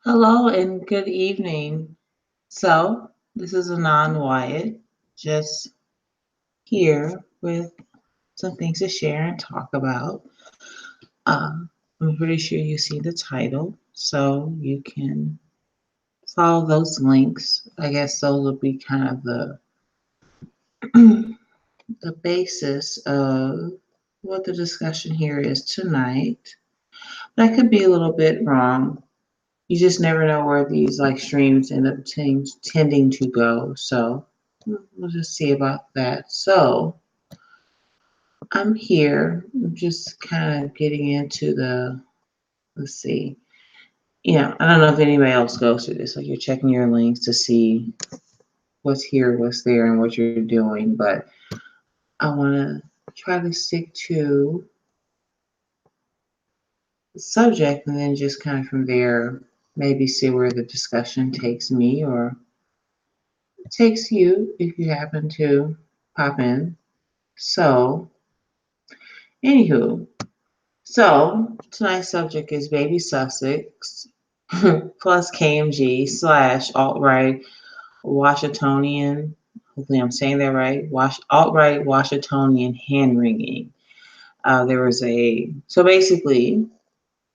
Hello and good evening. So, this is Anon Wyatt, just here with some things to share and talk about. Um, I'm pretty sure you see the title, so you can follow those links. I guess those will be kind of the the basis of what the discussion here is tonight. But I could be a little bit wrong. You just never know where these like streams end up tending to go. So we'll just see about that. So I'm here. I'm just kind of getting into let's see. I don't know if anybody else goes through this. Like you're checking your links to see what's here, what's there, and what you're doing. But I want to try to stick to the subject and then just kind of from there maybe see where the discussion takes me or takes you if you happen to pop in. So, anywho, so tonight's subject is Baby Sussex plus KMG slash alt-right Washingtonian. Hopefully, I'm saying that right. Alt-right Washingtonian hand wringing. There was so basically,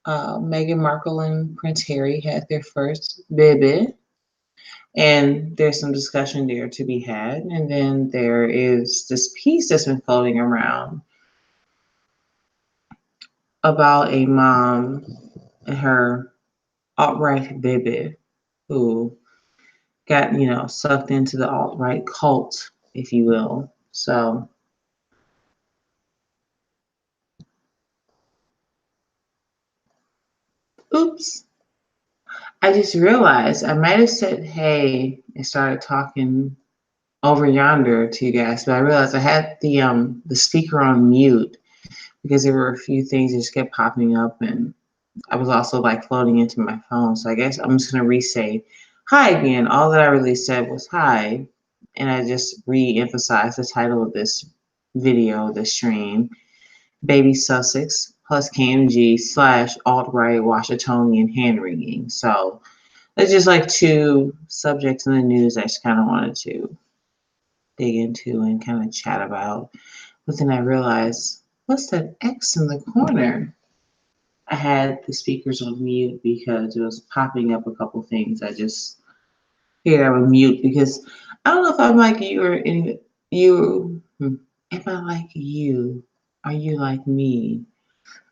Meghan Markle and Prince Harry had their first baby. And there's some discussion there to be had. And then there is this piece that's been floating around about a mom and her alt-right baby who got, sucked into the alt-right cult, if you will. So, oops. I just realized I might have said hey and started talking over yonder to you guys, but I realized I had the speaker on mute because there were a few things that just kept popping up, and I was also like floating into my phone. So I guess I'm just gonna re-say hi again. All that I really said was hi, and I just re-emphasized the title of this video, this stream, Baby Sussex plus KMG slash alt-right Washingtonian hand wringing. So it's just like two subjects in the news I just kind of wanted to dig into and kind of chat about. But then I realized, what's that X in the corner? I had the speakers on mute because it was popping up a couple things. I just figured I would mute because I don't know if I'm like you or in you. Am I like you? Are you like me?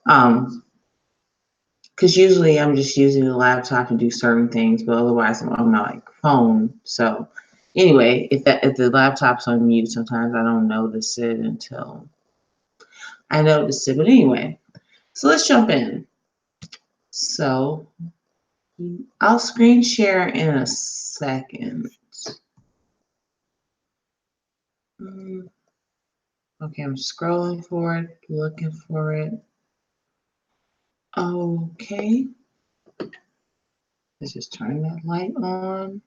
Because usually I'm just using the laptop to do certain things, but otherwise I'm on my like phone. So anyway, if the laptop's on mute, sometimes I don't notice it until I notice it. But anyway, so let's jump in. So I'll screen share in a second. Okay, I'm scrolling for it, looking for it. Okay, let's just turn that light on.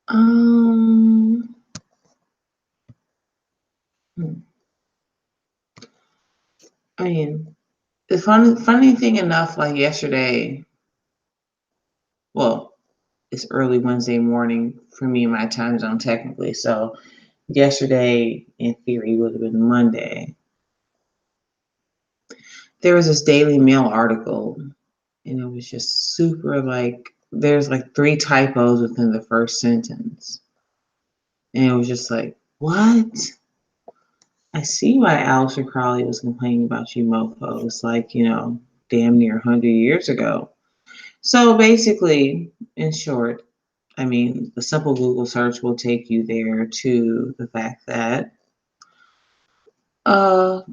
Um, I mean, the funny thing enough, like yesterday, well, it's early Wednesday morning for me, my time zone technically. So yesterday, in theory, would have been Monday. There was this Daily Mail article, and it was just super like there's like 3 typos within the first sentence, and it was just like, what? I see why Aleister Crowley was complaining about you mofos, like, damn near 100 years ago. So basically, in short, I mean, the simple Google search will take you there to the fact that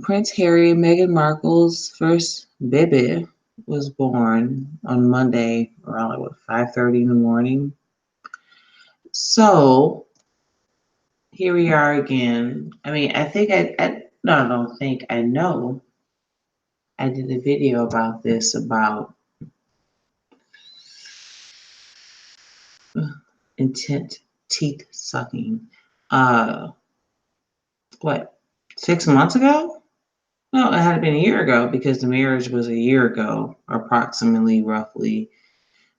Prince Harry and Meghan Markle's first baby was born on Monday around like 5:30 in the morning. So here we are again. I mean, I think no, I don't think I know. I did a video about this about intent teeth sucking. What 6 months ago? No, it had been a year ago because the marriage was a year ago, approximately, roughly,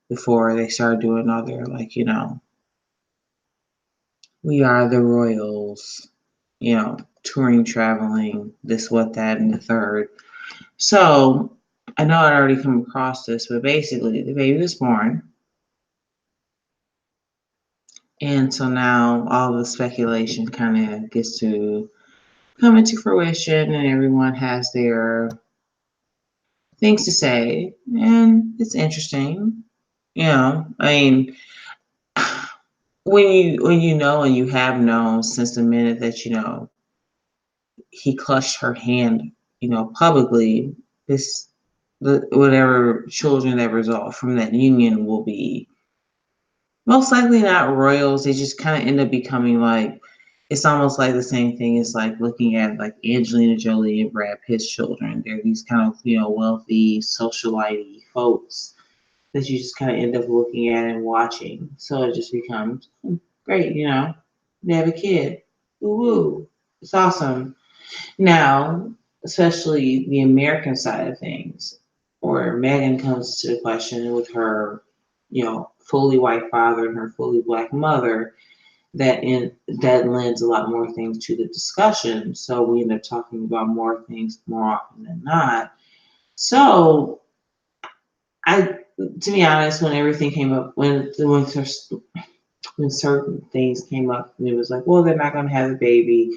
before they started doing all their, like, we are the royals, touring, traveling, this, what, that, and the third. So I know I'd already come across this, but basically the baby was born. And so now all the speculation kind of gets to come into fruition and everyone has their things to say. And it's interesting. I mean, when you know and you have known since the minute that he clutched her hand, publicly, whatever children that result from that union will be most likely not royals. They just kind of end up becoming like, it's almost like the same thing as like looking at like Angelina Jolie and Brad Pitt's children. They're these kind of, wealthy, socialite folks that you just kind of end up looking at and watching. So it just becomes great, they have a kid. Woo woo. It's awesome. Now, especially the American side of things, where Megan comes to the question with her, fully white father and her fully black mother, that lends a lot more things to the discussion. So we end up talking about more things more often than not. So to be honest, when everything came up, when certain things came up, and it was like, well, they're not going to have a baby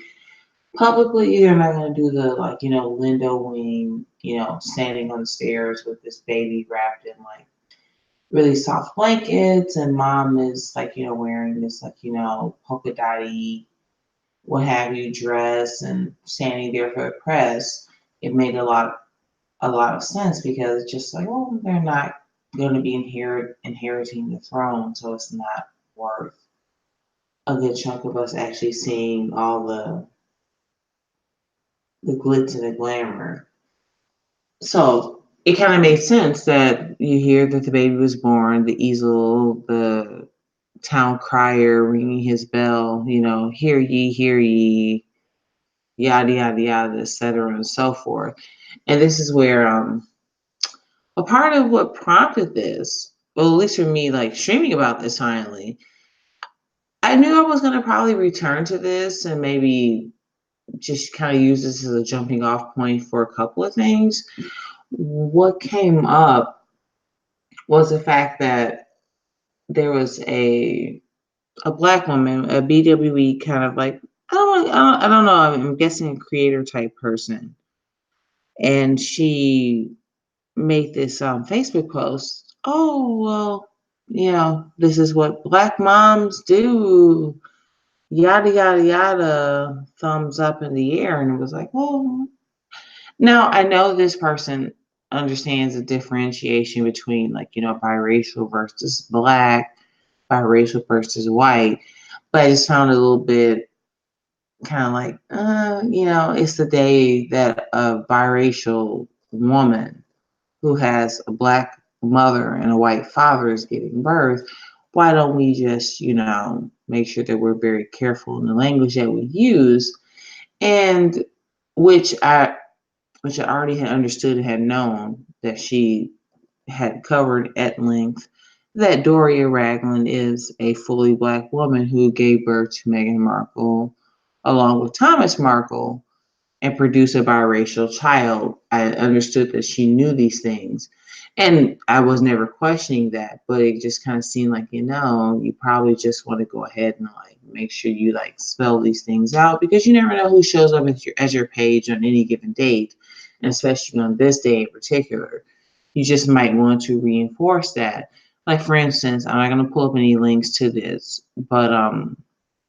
publicly. They're not going to do the Linda Wing, standing on the stairs with this baby wrapped in like really soft blankets, and mom is like wearing this like polka dotty what have you dress and standing there for the press. It made a lot of sense because it's just like, well, they're not going to be inheriting the throne, so it's not worth a good chunk of us actually seeing all the glitz and the glamour. So it kind of made sense that you hear that the baby was born, the easel, the town crier ringing his bell, hear ye, yada, yada, yada, etc., and so forth. And this is where a part of what prompted this, well, at least for me, like streaming about this finally, I knew I was going to probably return to this and maybe just kind of use this as a jumping off point for a couple of things. What came up was the fact that there was a black woman, a BWE kind of like, I don't know, I'm guessing a creator type person. And she made this Facebook post. Oh, well, this is what black moms do. Yada, yada, yada, thumbs up in the air. And it was like, well, now I know this person understands the differentiation between like, biracial versus black, biracial versus white. But I just found it a little bit kind of like, it's the day that a biracial woman who has a black mother and a white father is giving birth. Why don't we just, make sure that we're very careful in the language that we use? And which I already had understood and had known that she had covered at length, that Doria Ragland is a fully black woman who gave birth to Meghan Markle along with Thomas Markle and produce a biracial child. I understood that she knew these things. And I was never questioning that, but it just kind of seemed like, you probably just want to go ahead and like make sure you like spell these things out, because you never know who shows up as your page on any given date, and especially on this day in particular. You just might want to reinforce that. Like for instance, I'm not going to pull up any links to this, but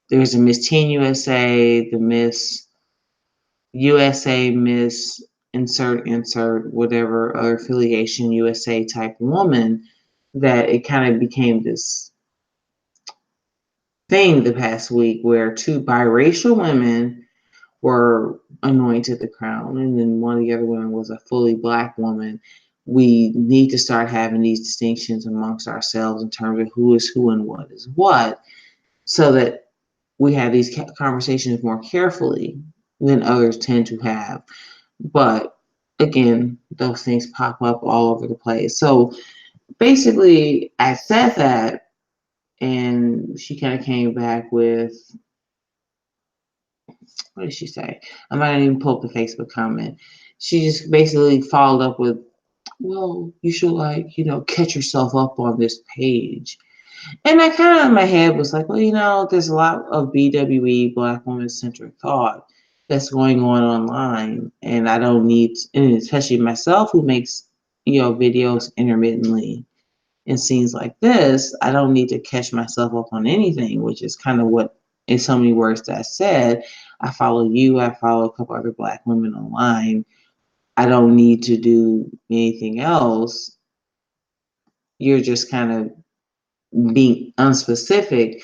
there's a Miss Teen USA, the Miss USA, Miss insert whatever other affiliation USA type woman, that it kind of became this thing the past week where two biracial women were anointed the crown, and then one of the other women was a fully black woman. We need to start having these distinctions amongst ourselves in terms of who is who and what is what, so that we have these conversations more carefully. than others tend to have. But again, those things pop up all over the place. So basically, I said that, and she kind of came back with, what did she say? I might not even pull up the Facebook comment. She just basically followed up with, well, you should, like, catch yourself up on this page. And I kind of in my head was like, well, there's a lot of BWE, Black woman centered thought that's going on online. And I don't need, and especially myself who makes, videos intermittently in scenes like this, I don't need to catch myself up on anything, which is kind of what, in so many words that I said, I follow you, I follow a couple other Black women online. I don't need to do anything else. You're just kind of being unspecific.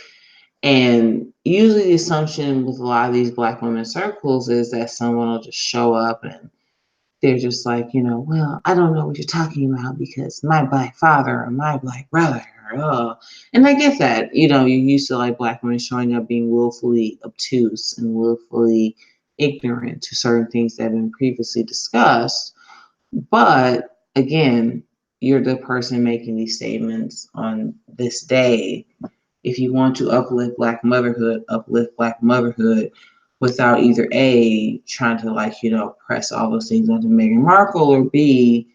And usually the assumption with a lot of these Black women circles is that someone will just show up and they're just like, well, I don't know what you're talking about because my Black father or my Black brother. And I get that, you're used to like Black women showing up being willfully obtuse and willfully ignorant to certain things that have been previously discussed. But again, you're the person making these statements on this day. If you want to uplift Black motherhood without either A, trying to press all those things onto Meghan Markle, or B,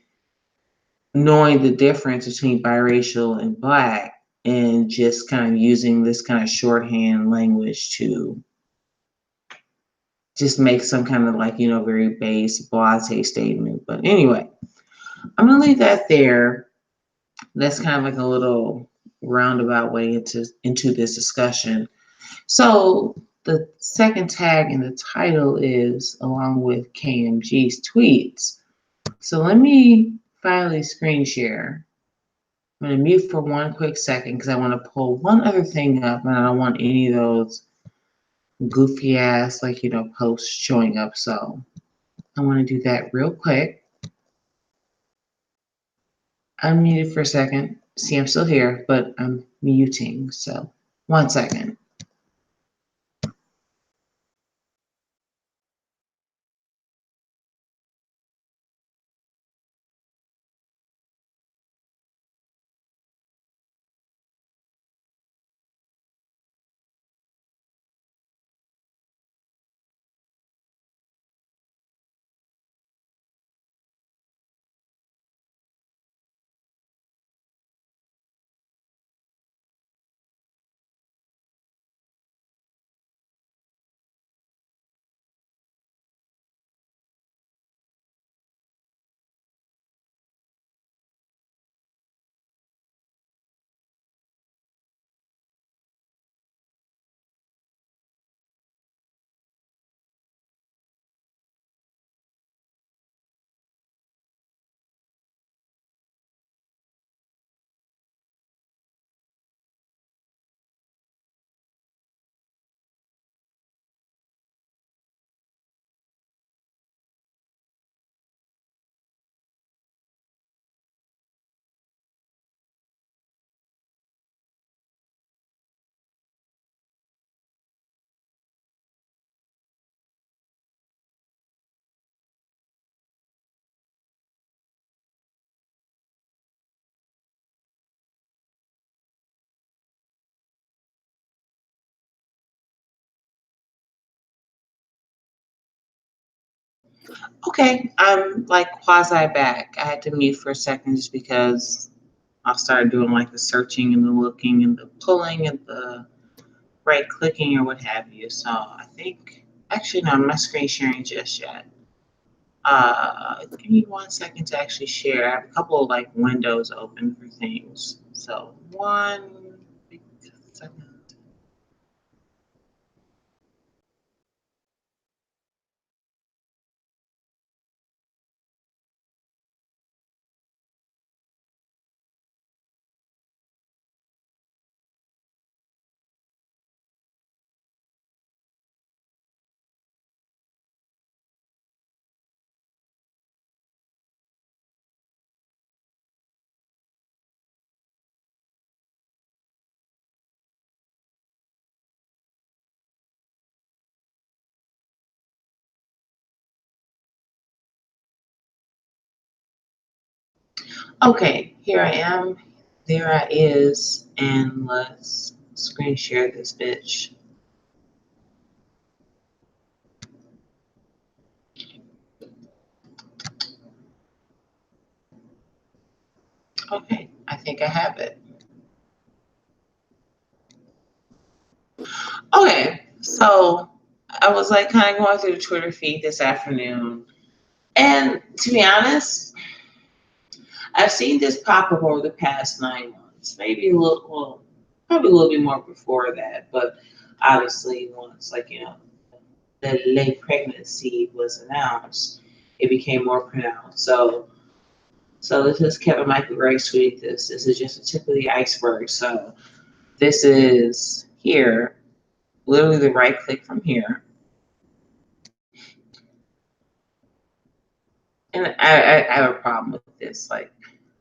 knowing the difference between biracial and Black and just kind of using this kind of shorthand language to just make some kind of very base, blase statement. But anyway, I'm going to leave that there. That's kind of like a little roundabout way into this discussion. So the second tag in the title is along with KMG's tweets. So let me finally screen share. I'm going to mute for one quick second because I want to pull one other thing up, and I don't want any of those goofy ass posts showing up. So I want to do that real quick. I'm muted for a second. See, I'm still here, but I'm muting. So 1 second. Okay, I'm quasi back. I had to mute for a second just because I started doing the searching and the looking and the pulling and the right clicking or what have you. So I think, actually, no, I'm not screen sharing just yet. Give me 1 second to actually share. I have a couple of windows open for things. So 1 second. Okay, here I am. There I is. And let's screen share this bitch. Okay, I think I have it. Okay, so I was like kind of going through the Twitter feed this afternoon. And to be honest, I've seen this pop up over the past 9 months, maybe a little, well, probably a little bit more before that, but obviously once the late pregnancy was announced, it became more pronounced. So this is Kevin Michael Gray tweeted this. This is just a tip of the iceberg. So this is here, literally the right click from here. And I have a problem with this. Like,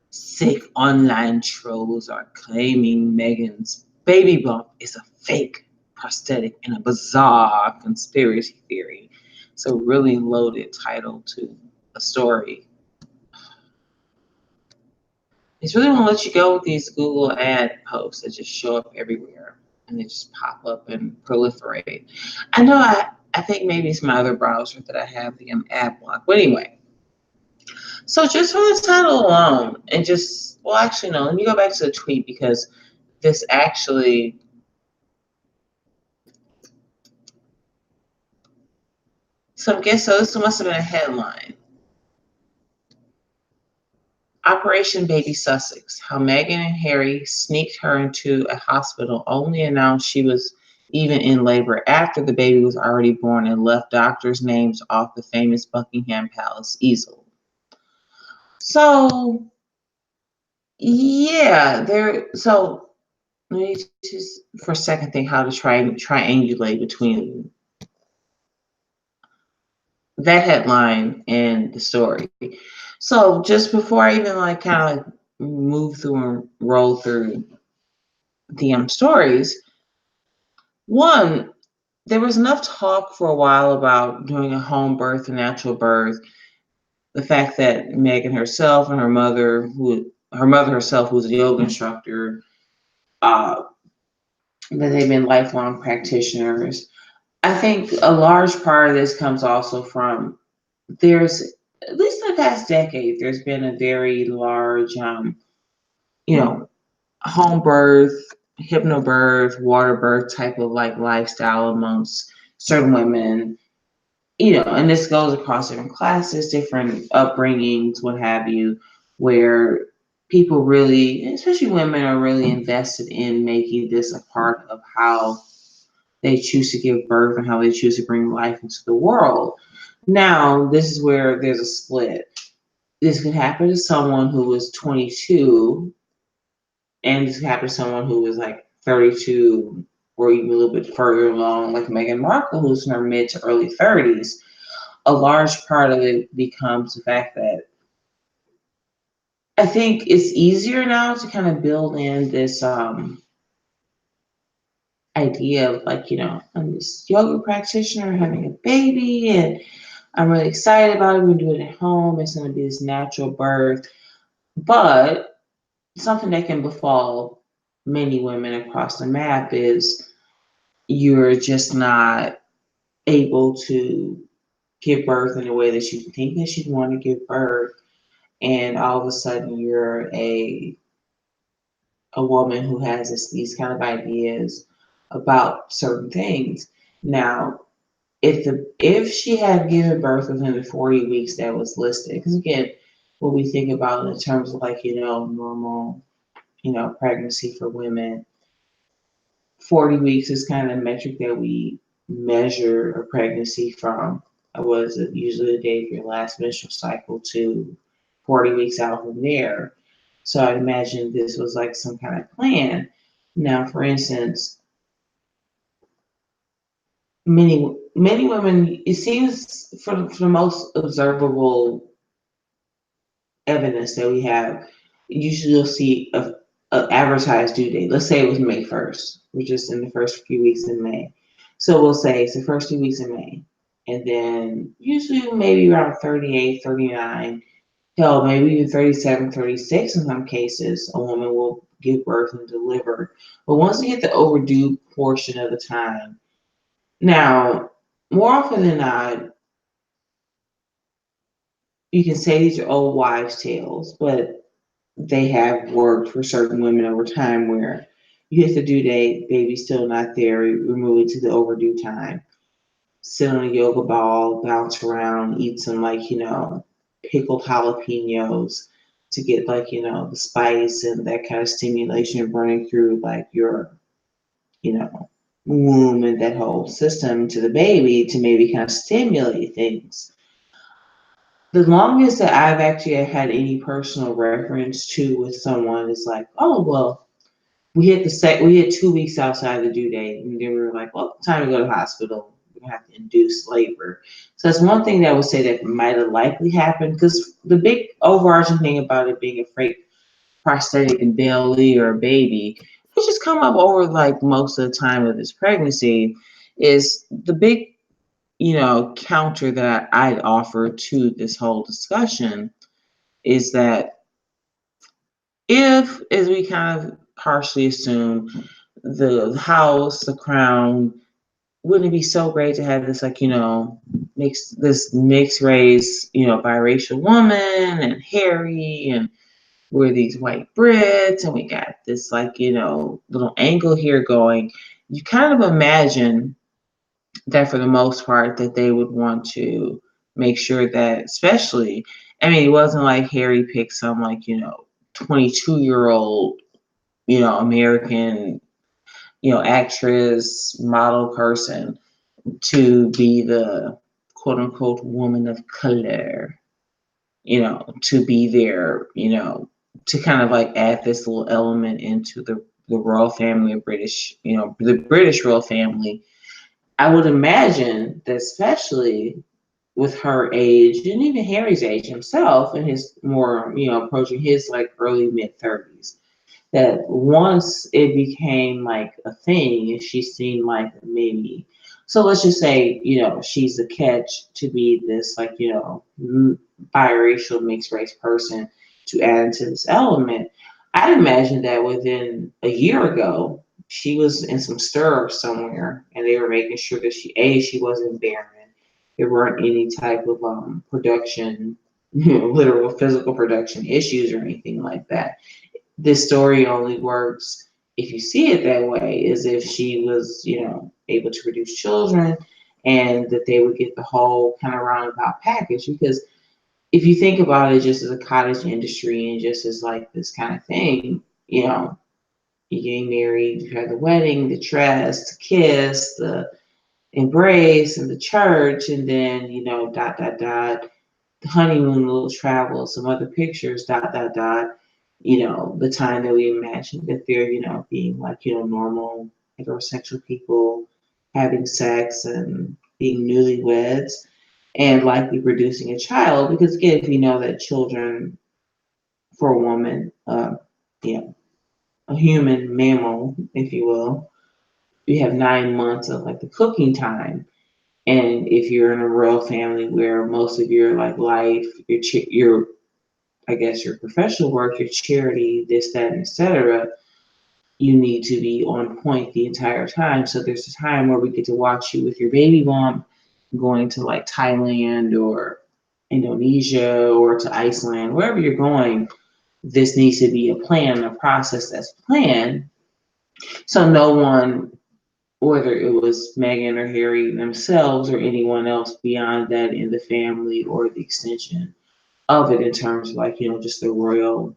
sick online trolls are claiming Megan's baby bump is a fake prosthetic and a bizarre conspiracy theory. It's a really loaded title to a story. It's really won't let you go with these Google ad posts that just show up everywhere and they just pop up and proliferate. I know I think maybe it's my other browser that I have the ad block. But anyway, so just from the title alone, and just, well, actually, no, let me go back to the tweet because this actually, so I guess so. This must have been a headline. Operation Baby Sussex: How Meghan and Harry sneaked her into a hospital, only announced she was even in labor after the baby was already born, and left doctors' names off the famous Buckingham Palace easel. So yeah, there. So let me just for a second think how to triangulate between that headline and the story. So just before I even like kind of move through and roll through the stories, one, there was enough talk for a while about doing a home birth, a natural birth. The fact that Megan herself and her mother herself, who's a yoga instructor, uh, that they've been lifelong practitioners. I think a large part of this comes also from there's at least in the past decade, there's been a very large, you know, home birth, hypnobirth, water birth type of like lifestyle amongst certain women, and this goes across different classes, different upbringings, what have you, where people really, especially women, are really invested in making this a part of how they choose to give birth and how they choose to bring life into the world. Now, this is where there's a split. This could happen to someone who was 22, and this could happen to someone who was like 32 or even a little bit further along, like Meghan Markle, who's in her mid to early 30s. A large part of it becomes the fact that I think it's easier now to kind of build in this idea of like, I'm this yoga practitioner having a baby and I'm really excited about it. We're doing it at home. It's going to be this natural birth. But something that can befall many women across the map is you're just not able to give birth in a way that you think that you'd want to give birth. And all of a sudden you're a woman who has these kind of ideas about certain things. Now, if she had given birth within the 40 weeks that was listed, because again, what we think about in terms of like, normal, pregnancy for women, 40 weeks is kind of the metric that we measure a pregnancy from. Was it usually the day of your last menstrual cycle to 40 weeks out from there? So I imagine this was like some kind of plan. Now, for instance, many women, it seems for the most observable evidence that we have, usually you'll see a advertised due date. Let's say it was May 1st. We're just in the first few weeks in May. So we'll say it's the first 2 weeks in May. And then usually maybe around 38, 39, hell, maybe even 37, 36 in some cases, a woman will give birth and deliver. But once they hit the overdue portion of the time, now, more often than not, you can say these are old wives' tales, but they have worked for certain women over time where you hit the due date, baby's still not there, we move it to the overdue time. Sit on a yoga ball, bounce around, eat some pickled jalapenos to get the spice and that kind of stimulation running through your, you know, womb and that whole system to the baby to maybe kind of stimulate things. The longest that I've actually had any personal reference to with someone is like, oh well, we hit 2 weeks outside the due date, and then we were like, well, time to go to the hospital. We're gonna have to induce labor. So that's one thing that I would say that might have likely happened, because the big overarching thing about it being a fake prosthetic and belly or a baby, which has come up over like most of the time of this pregnancy, is the big counter that I'd offer to this whole discussion is that if, as we kind of partially assume, the house, the crown, wouldn't it be so great to have this mixed race, biracial woman and Harry, and we're these white Brits and we got this little angle here going. You kind of imagine that for the most part that they would want to make sure that, especially, I mean, it wasn't like Harry picked some 22-year-old American actress, model person to be the quote unquote woman of color, to be there, to kind of add this little element into the royal family of British, the British royal family. I would imagine that, especially with her age and even Harry's age himself and his more, approaching his early mid-30s, that once it became a thing and she seemed like maybe, so let's just say, she's a catch to be this biracial mixed race person to add into this element. I'd imagine that within a year ago, she was in some stirrups somewhere and they were making sure that she wasn't barren. There weren't any type of production, literal physical production issues or anything like that. This story only works if you see it that way, as if she was, able to produce children and that they would get the whole kind of roundabout package. Because if you think about it just as a cottage industry and just as this kind of thing, you're getting married, you have the wedding, the dress, the kiss, the embrace, and the church, and then, dot, dot, dot, the honeymoon, little travel, some other pictures, dot, dot, dot, the time that we imagine that they're, being normal heterosexual people having sex and being newlyweds and likely producing a child. Because again, if you know that children for a woman, a human mammal, if you will, you have 9 months of the cooking time. And if you're in a royal family where most of your life, your I guess your professional work, your charity, this, that, and etc., you need to be on point the entire time. So there's a time where we get to watch you with your baby bump going to Thailand or Indonesia or to Iceland, wherever you're going. This needs to be a plan, a process that's planned. So no one, whether it was Meghan or Harry themselves or anyone else beyond that in the family or the extension of it in terms of just the royal,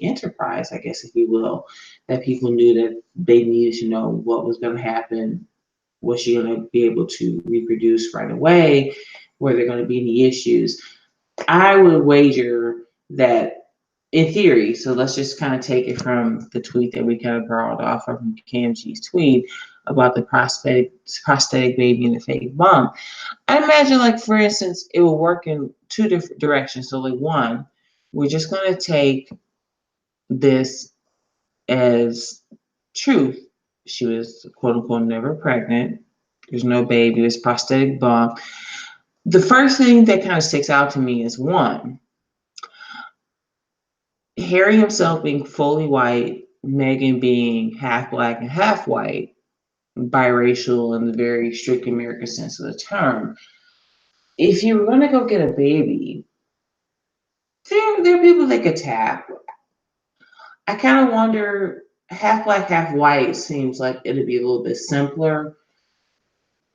enterprise, I guess, if you will, that people knew that they needed to know what was going to happen. Was she going to be able to reproduce right away? Were there going to be any issues? I would wager that, in theory, so let's just kind of take it from the tweet that we kind of borrowed off from KMG's tweet about the prosthetic baby and the fake bump. I imagine, for instance, it will work in two different directions. So, one, we're just going to take this as truth. She was, quote unquote, never pregnant. There's no baby. It's prosthetic bump. The first thing that kind of sticks out to me is, one, Harry himself being fully white, Meghan being half black and half white, biracial in the very strict American sense of the term. If you were going to go get a baby, there are people they could tap. I kind of wonder, half black, half white seems like it'd be a little bit simpler.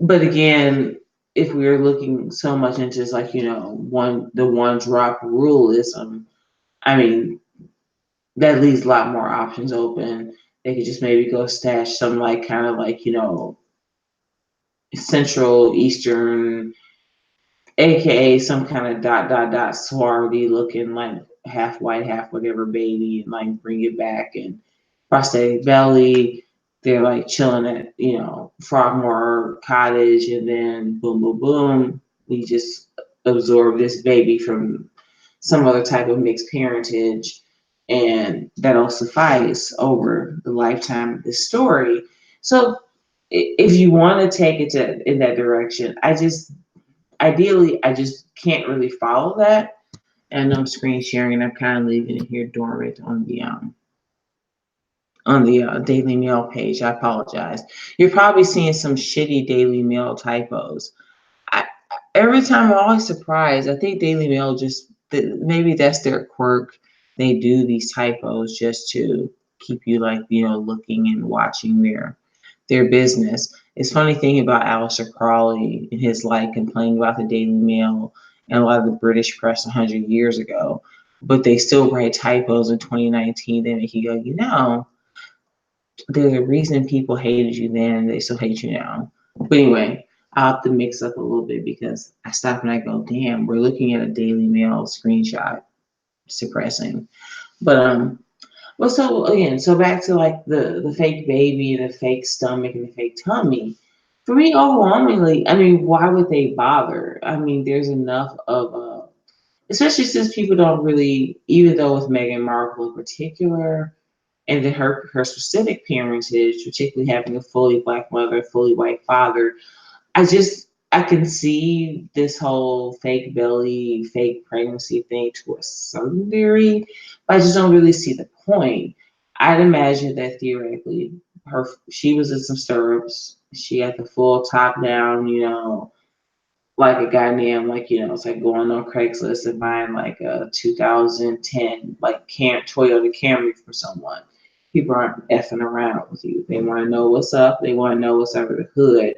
But again, if we were looking so much into just like, the one drop ruleism, I mean, that leaves a lot more options open. They could just maybe go stash some like kind of like, Central Eastern, aka some kind of dot dot dot swarthy looking like half white, half whatever baby, and like bring it back and prosthetic belly. They're like chilling at, Frogmore Cottage, and then boom, boom, boom. We just absorb this baby from some other type of mixed parentage, and that'll suffice over the lifetime of this story. So if you want to take it in that direction, ideally, I just can't really follow that. And I'm screen sharing, and I'm kind of leaving it here dormant on the Daily Mail page. I apologize. You're probably seeing some shitty Daily Mail typos. I, every time I'm always surprised. I think Daily Mail maybe that's their quirk. They do these typos just to keep you like, looking and watching their business. It's funny thinking about Aleister Crowley and his like complaining about the Daily Mail and a lot of the British press 100 years ago, but they still write typos in 2019. They make you go, there's a reason people hated you then and they still hate you now. But anyway, I'll have to mix up a little bit because I stop and I go, damn, we're looking at a Daily Mail screenshot. It's depressing. But well, so again, so back to like the fake baby, the fake stomach, and the fake tummy. For me, overwhelmingly, I mean, why would they bother? I mean, there's enough of especially since people don't really, even though with Meghan Markle in particular, and then her specific parentage, particularly having a fully black mother, fully white father, I can see this whole fake belly, fake pregnancy thing to a certain degree, but I just don't really see the point. I'd imagine that theoretically, she was in some stirrups. She had the full top down, like a goddamn, like, it's like going on Craigslist and buying like a 2010 like Toyota Camry for someone. People aren't effing around with you. They want to know what's up. They want to know what's under the hood,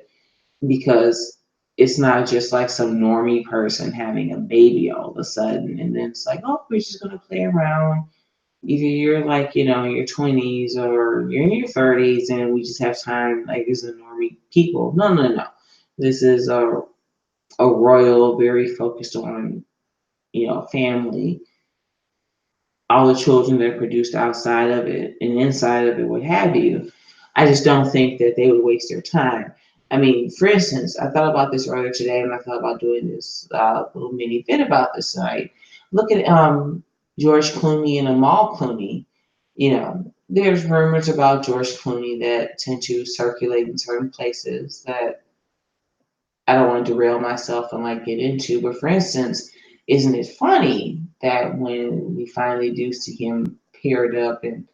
because it's not just like some normie person having a baby all of a sudden, and then it's like, oh, we're just gonna play around. Either you're like, in your 20s or you're in your 30s, and we just have time. Like, these are normie people. No, no, no. This is a royal, very focused on, family. All the children that are produced outside of it and inside of it, what have you. I just don't think that they would waste their time. I mean, for instance, I thought about this earlier today, and I thought about doing this little mini bit about this tonight. Look at George Clooney and Amal Clooney. There's rumors about George Clooney that tend to circulate in certain places that I don't want to derail myself and like get into. But for instance, isn't it funny that when we finally do see him paired up, and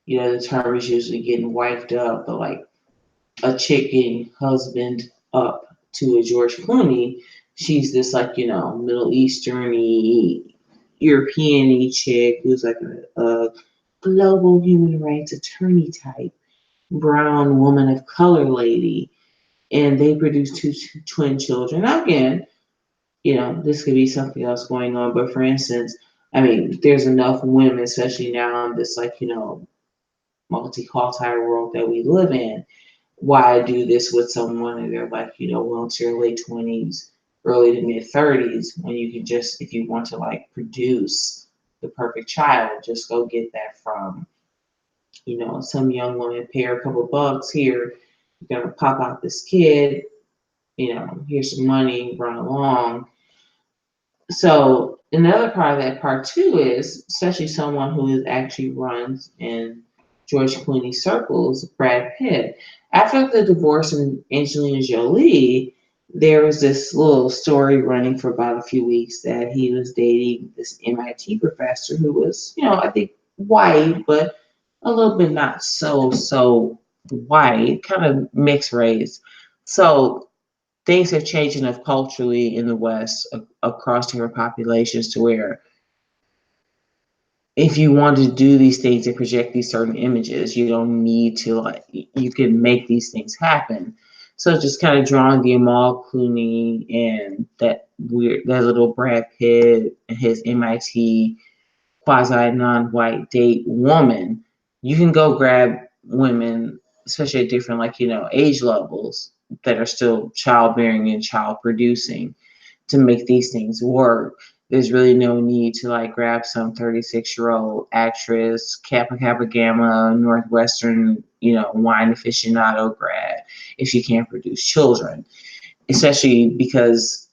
the term is usually getting wiped up, but like a chick getting husband up to a George Clooney, she's this like, Middle Eastern-y, European-y chick who's like a global human rights attorney type, brown woman of color lady, and they produce two twin children. Now again, this could be something else going on, but for instance, I mean, there's enough women, especially now in this like, multicultural world that we live in. Why do this with someone and they're like, well into your late 20s, early to mid 30s, when you can just, if you want to like produce the perfect child, just go get that from, some young woman, pay her a couple bucks here, you're gonna pop out this kid, here's some money, run along. So another part of that part too is, especially someone who actually runs in George Clooney circles, Brad Pitt. After the divorce of Angelina Jolie, there was this little story running for about a few weeks that he was dating this MIT professor who was, I think white, but a little bit not so white, kind of mixed race. So things have changed enough culturally in the West across different populations to where if you want to do these things and project these certain images, you don't need to like you can make these things happen. So just kind of drawing the Amal Clooney and that little Brad Pitt and his MIT quasi non-white date woman, you can go grab women, especially at different age levels that are still childbearing and child producing to make these things work. There's really no need to like grab some 36-year-old actress, Kappa Kappa Gamma, Northwestern, wine aficionado grad if you can't produce children. Especially because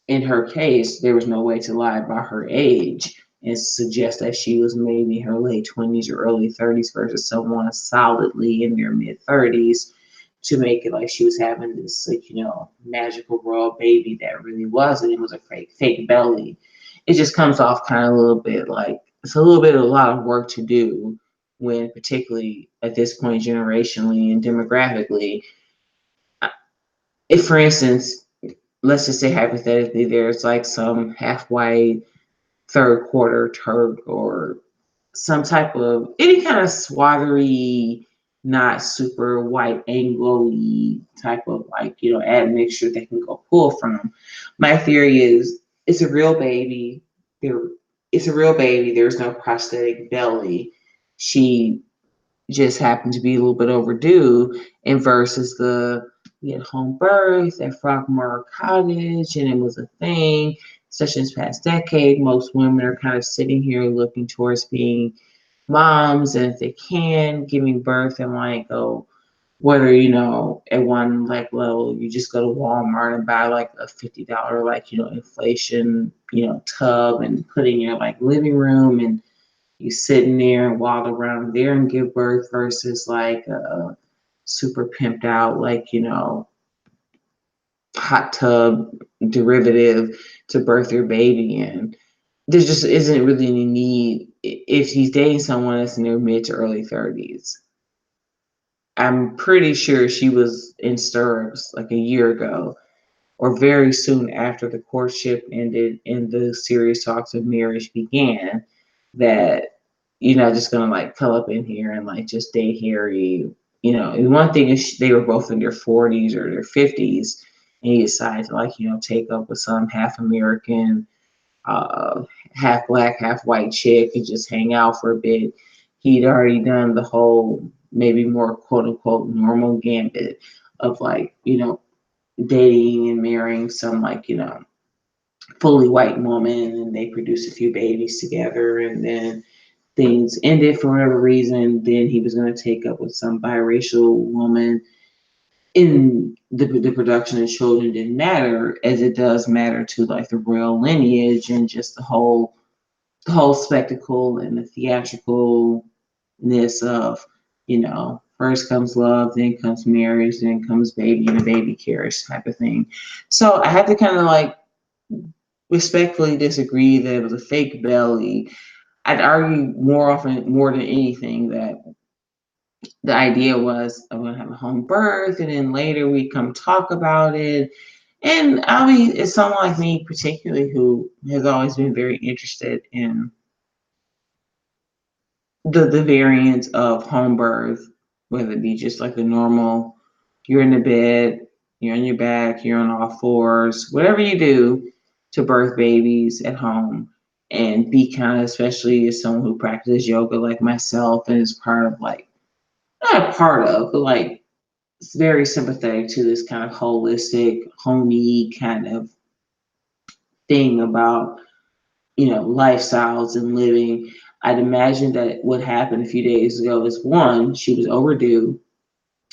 in her case, there was no way to lie about her age and suggest that she was maybe in her late 20s or early 30s versus someone solidly in their mid 30s to make it like she was having this magical royal baby that really wasn't. It was a fake belly. It just comes off kind of a little bit like it's a lot of work to do when particularly at this point generationally and demographically. If for instance, let's just say hypothetically there's like some half white third quarter Turk or some type of any kind of swathery, not super white Anglo-y type of admixture they can go pull from. My theory is it's a real baby. There, it's a real baby. There's no prosthetic belly. She just happened to be a little bit overdue, and versus the we had home birth at Frogmore Cottage, and it was a thing. Especially this past decade, most women are kind of sitting here looking towards being moms, and if they can, giving birth and whether at one level you just go to Walmart and buy like a $50 inflation tub and put in your living room and you sitting there and waddle around there and give birth versus like a super pimped out hot tub derivative to birth your baby in. There just isn't really any need if he's dating someone that's in their mid to early 30s. I'm pretty sure she was in stirrups like a year ago or very soon after the courtship ended and the serious talks of marriage began that you're not just gonna pull up in here and just date Harry. And one thing is they were both in their 40s or their 50s and he decided to take up with some half American, half black, half white chick and just hang out for a bit. He'd already done the whole maybe more quote unquote normal gambit of dating and marrying some fully white woman and they produced a few babies together and then things ended for whatever reason. Then he was going to take up with some biracial woman. In the production of children didn't matter as it does matter to the royal lineage and just the whole spectacle and the theatricalness of first comes love, then comes marriage, then comes baby and a baby carriage type of thing. So I had to kind of respectfully disagree that it was a fake belly. I'd argue more than anything that the idea was I'm gonna have a home birth and then later we come talk about it. And it's someone like me particularly who has always been very interested in the variants of home birth, whether it be just like the normal, you're in the bed, you're on your back, you're on all fours, whatever you do to birth babies at home and be kind of, especially as someone who practices yoga like myself and is part of not a part of, but it's very sympathetic to this kind of holistic, homey kind of thing about lifestyles and living. I'd imagine that what happened a few days ago is one, she was overdue.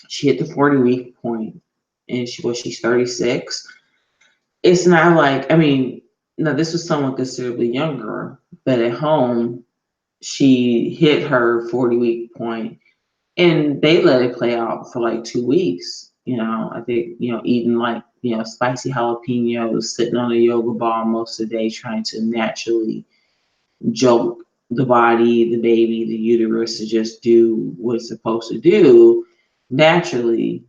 She hit the 40-week point, and she's 36. It's not no, this was someone considerably younger, but at home, she hit her 40-week point, and they let it play out for 2 weeks. I think eating spicy jalapenos, sitting on a yoga ball most of the day, trying to naturally jolt the body, the baby, the uterus to just do what it's supposed to do, naturally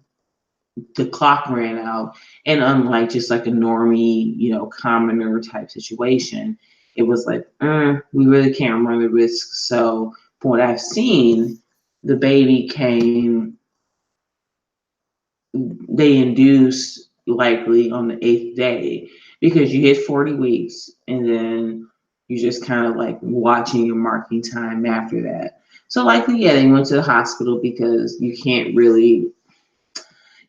the clock ran out. And unlike just like a normie, commoner type situation, it was like, we really can't run the risk. So from what I've seen, the baby came, they induced likely on the 8th day, because you hit 40 weeks and then you just kind of like watching your marking time after that. So likely, yeah, they went to the hospital because you can't really,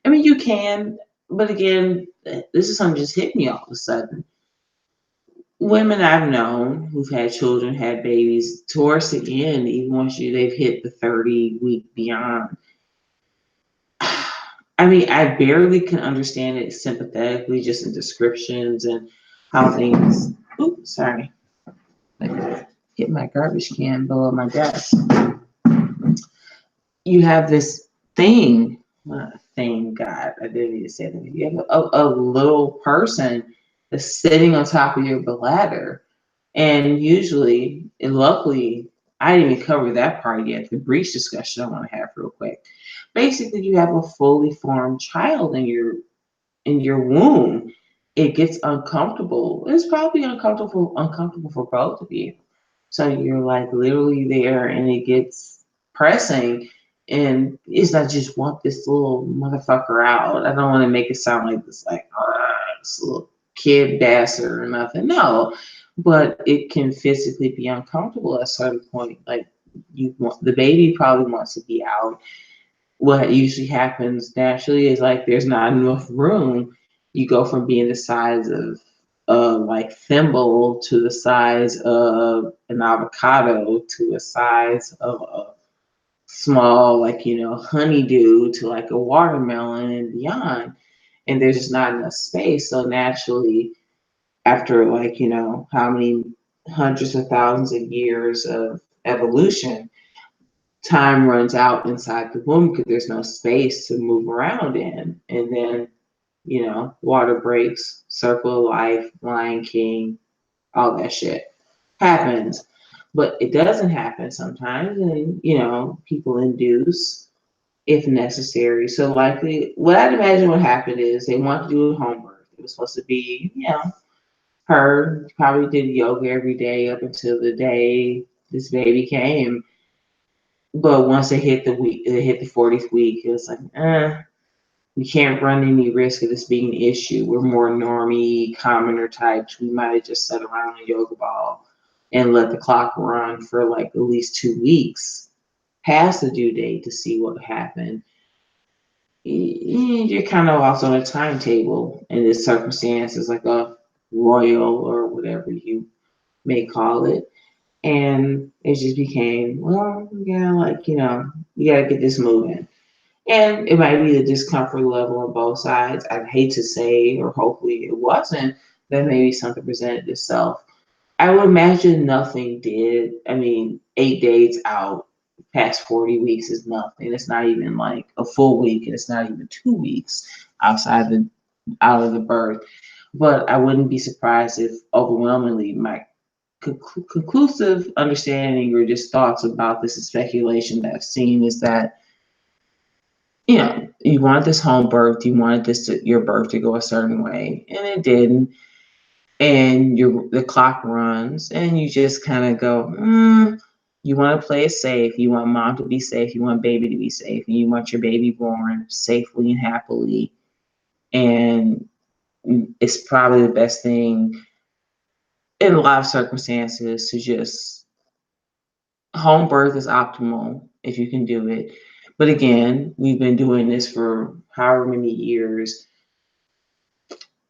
I mean, you can, but again, this is something just hit me all of a sudden. Women I've known who've had children, had babies, towards the end, even once they've hit the 30-week beyond. I mean, I barely can understand it sympathetically, just in descriptions and how things. Oops, sorry. I hit my garbage can below my desk. You have this thing, God, I didn't need to say that. You have a little person that's sitting on top of your bladder. And usually, and luckily, I didn't even cover that part yet, the breech discussion I want to have real quick. Basically, you have a fully formed child in your womb. It gets uncomfortable. It's probably uncomfortable for both of you. So you're like literally there, and it gets pressing, and it's not just want this little motherfucker out. I don't want to make it sound like this little kid bastard or nothing. No, but it can physically be uncomfortable at a certain point. Like the baby probably wants to be out. What usually happens naturally is like there's not enough room. You go from being the size of like thimble to the size of an avocado to a size of a small, like, honeydew to like a watermelon and beyond. And there's just not enough space. So naturally, after like, how many hundreds of thousands of years of evolution, time runs out inside the womb because there's no space to move around in. And then, water breaks, circle of life, Lion King, all that shit happens. But it doesn't happen sometimes, and people induce if necessary. So likely, what I'd imagine what happened is they want to do a home birth. It was supposed to be, her probably did yoga every day up until the day this baby came. But once they hit the 40th week, it was like, we can't run any risk of this being an issue. We're more normie, commoner types. We might have just sat around a yoga ball and let the clock run for like at least 2 weeks past the due date to see what happened. You're kind of also on a timetable in this circumstance, as like a royal or whatever you may call it. And it just became, well, yeah, like, you got to get this moving. And it might be the discomfort level on both sides. I'd hate to say, or hopefully it wasn't, that maybe something presented itself. I would imagine nothing did. I mean, 8 days out, past 40 weeks is nothing. It's not even like a full week, and it's not even 2 weeks out of the birth. But I wouldn't be surprised if overwhelmingly my conclusive understanding or just thoughts about this and speculation that I've seen is that you wanted this home birth, you wanted your birth to go a certain way, and it didn't. And the clock runs, and you just kind of go, you want to play it safe. You want mom to be safe. You want baby to be safe, and you want your baby born safely and happily. And it's probably the best thing in a lot of circumstances to just home birth is optimal if you can do it. But again, we've been doing this for however many years.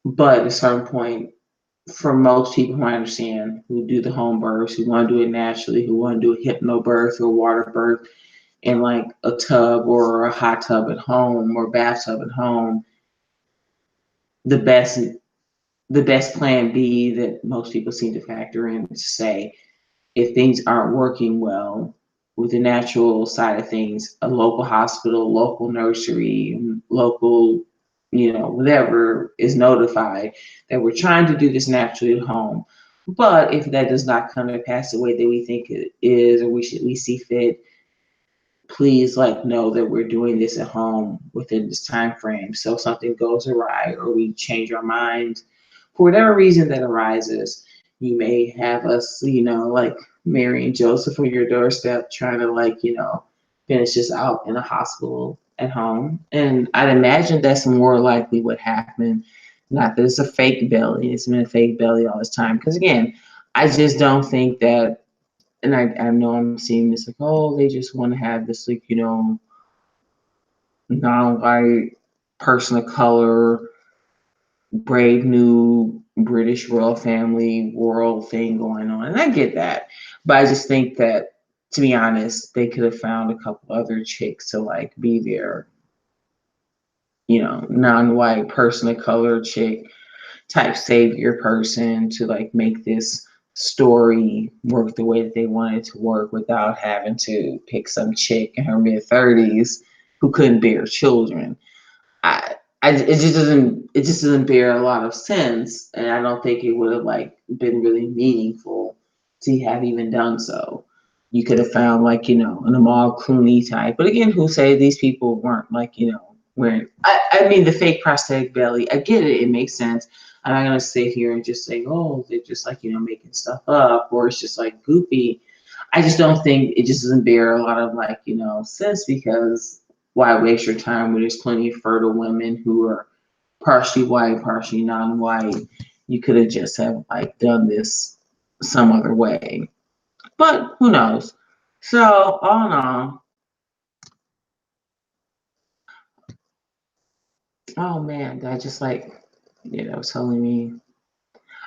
But at a certain point, for most people who I understand, who do the home births, who want to do it naturally, who want to do a hypnobirth or water birth in like a tub or a hot tub at home or bathtub at home, the best plan B that most people seem to factor in is to say, if things aren't working well with the natural side of things, a local hospital, local nursery, local whatever is notified that we're trying to do this naturally at home. But if that does not come to pass the way that we think it is, or we see fit, please know that we're doing this at home within this time frame. So if something goes awry or we change our minds for whatever reason that arises, you may have us, like Mary and Joseph on your doorstep trying to finish this out in a hospital at home. And I'd imagine that's more likely what happened. Not that it's a fake belly. It's been a fake belly all this time. Because again, I just don't think that, and I know I'm seeing this oh, they just want to have this non-white person of color, brave new British royal family world thing going on. And I get that. But I just think that, to be honest, they could have found a couple other chicks to be their, non-white person of color chick type savior person to make this story work the way that they wanted to work without having to pick some chick in her mid-30s who couldn't bear children. It just doesn't bear a lot of sense, and I don't think it would have been really meaningful to have even done so. You could have found an Amal Clooney type, but again, who say these people weren't wearing? I mean, the fake prosthetic belly. I get it; it makes sense. I'm not gonna sit here and just say, oh, they're just making stuff up, or it's just goofy. I just don't think it just doesn't bear a lot of sense, because why waste your time when there's plenty of fertile women who are partially white, partially non-white? You could have just have done this some other way. But who knows? So all in all, oh man, that just telling me.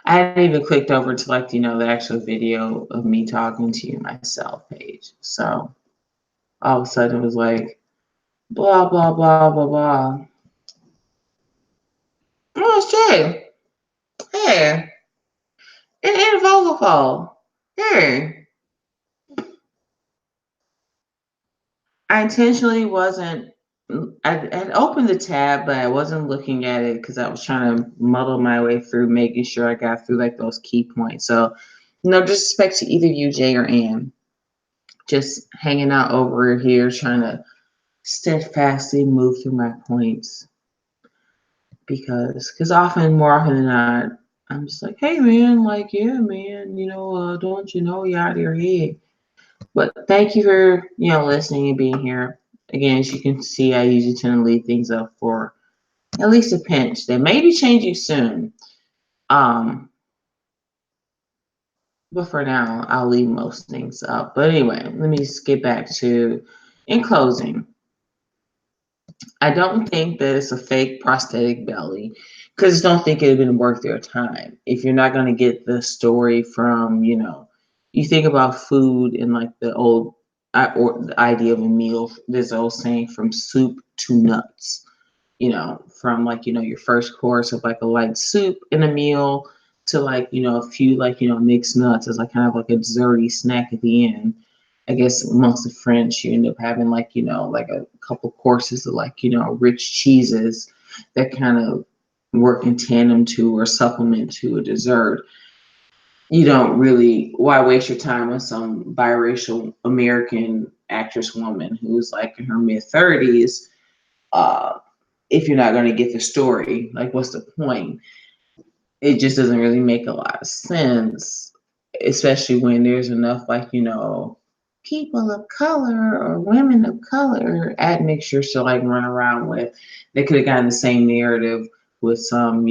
I hadn't even clicked over to the actual video of me talking to you myself page. So all of a sudden it was blah blah blah blah blah. Oh, it's Jay. Hey, and Vogel. Hey. I intentionally wasn't. I opened the tab, but I wasn't looking at it because I was trying to muddle my way through, making sure I got through those key points. So, no disrespect to either you, Jay or Ann. Just hanging out over here, trying to steadfastly move through my points, because more often than not, I'm just hey man, yeah man, don't you're out of your head. But thank you for listening and being here. Again, as you can see, I usually tend to leave things up for at least a pinch. They may be changing soon. But for now, I'll leave most things up. But anyway, let me just get back to, in closing, I don't think that it's a fake prosthetic belly, because I don't think it would have been worth their time. If you're not going to get the story from, you think about food in the old, or the idea of a meal, there's an old saying, from soup to nuts, from your first course of a light soup in a meal to a few mixed nuts as kind of a desserty snack at the end. I guess amongst the French, you end up having a couple courses of rich cheeses that kind of work in tandem to or supplement to a dessert. You don't really, why waste your time with some biracial American actress woman who's in her mid-30s, if you're not going to get the story? What's the point? It just doesn't really make a lot of sense, especially when there's enough people of color or women of color admixtures to run around with. They could have gotten the same narrative with some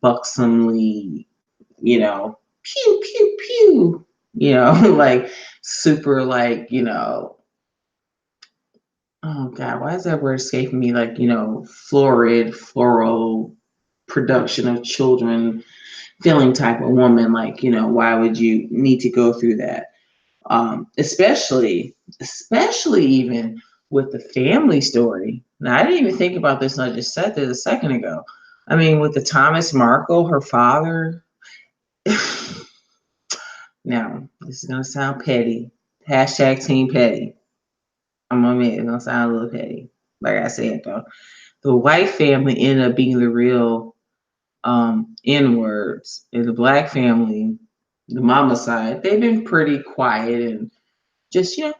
buxomly pew pew pew super oh god, why is that word escaping me? Florid floral production of children feeling type of woman. Why would you need to go through that? Especially even with the family story. Now, I didn't even think about this, and I just said this a second ago. I mean, with the Thomas Markle, her father. Now, this is gonna sound petty. Hashtag team petty. I'm gonna admit it's gonna sound a little petty. Like I said though, the white family ended up being the real N-words. And the black family, the mama side, they've been pretty quiet and just, hey,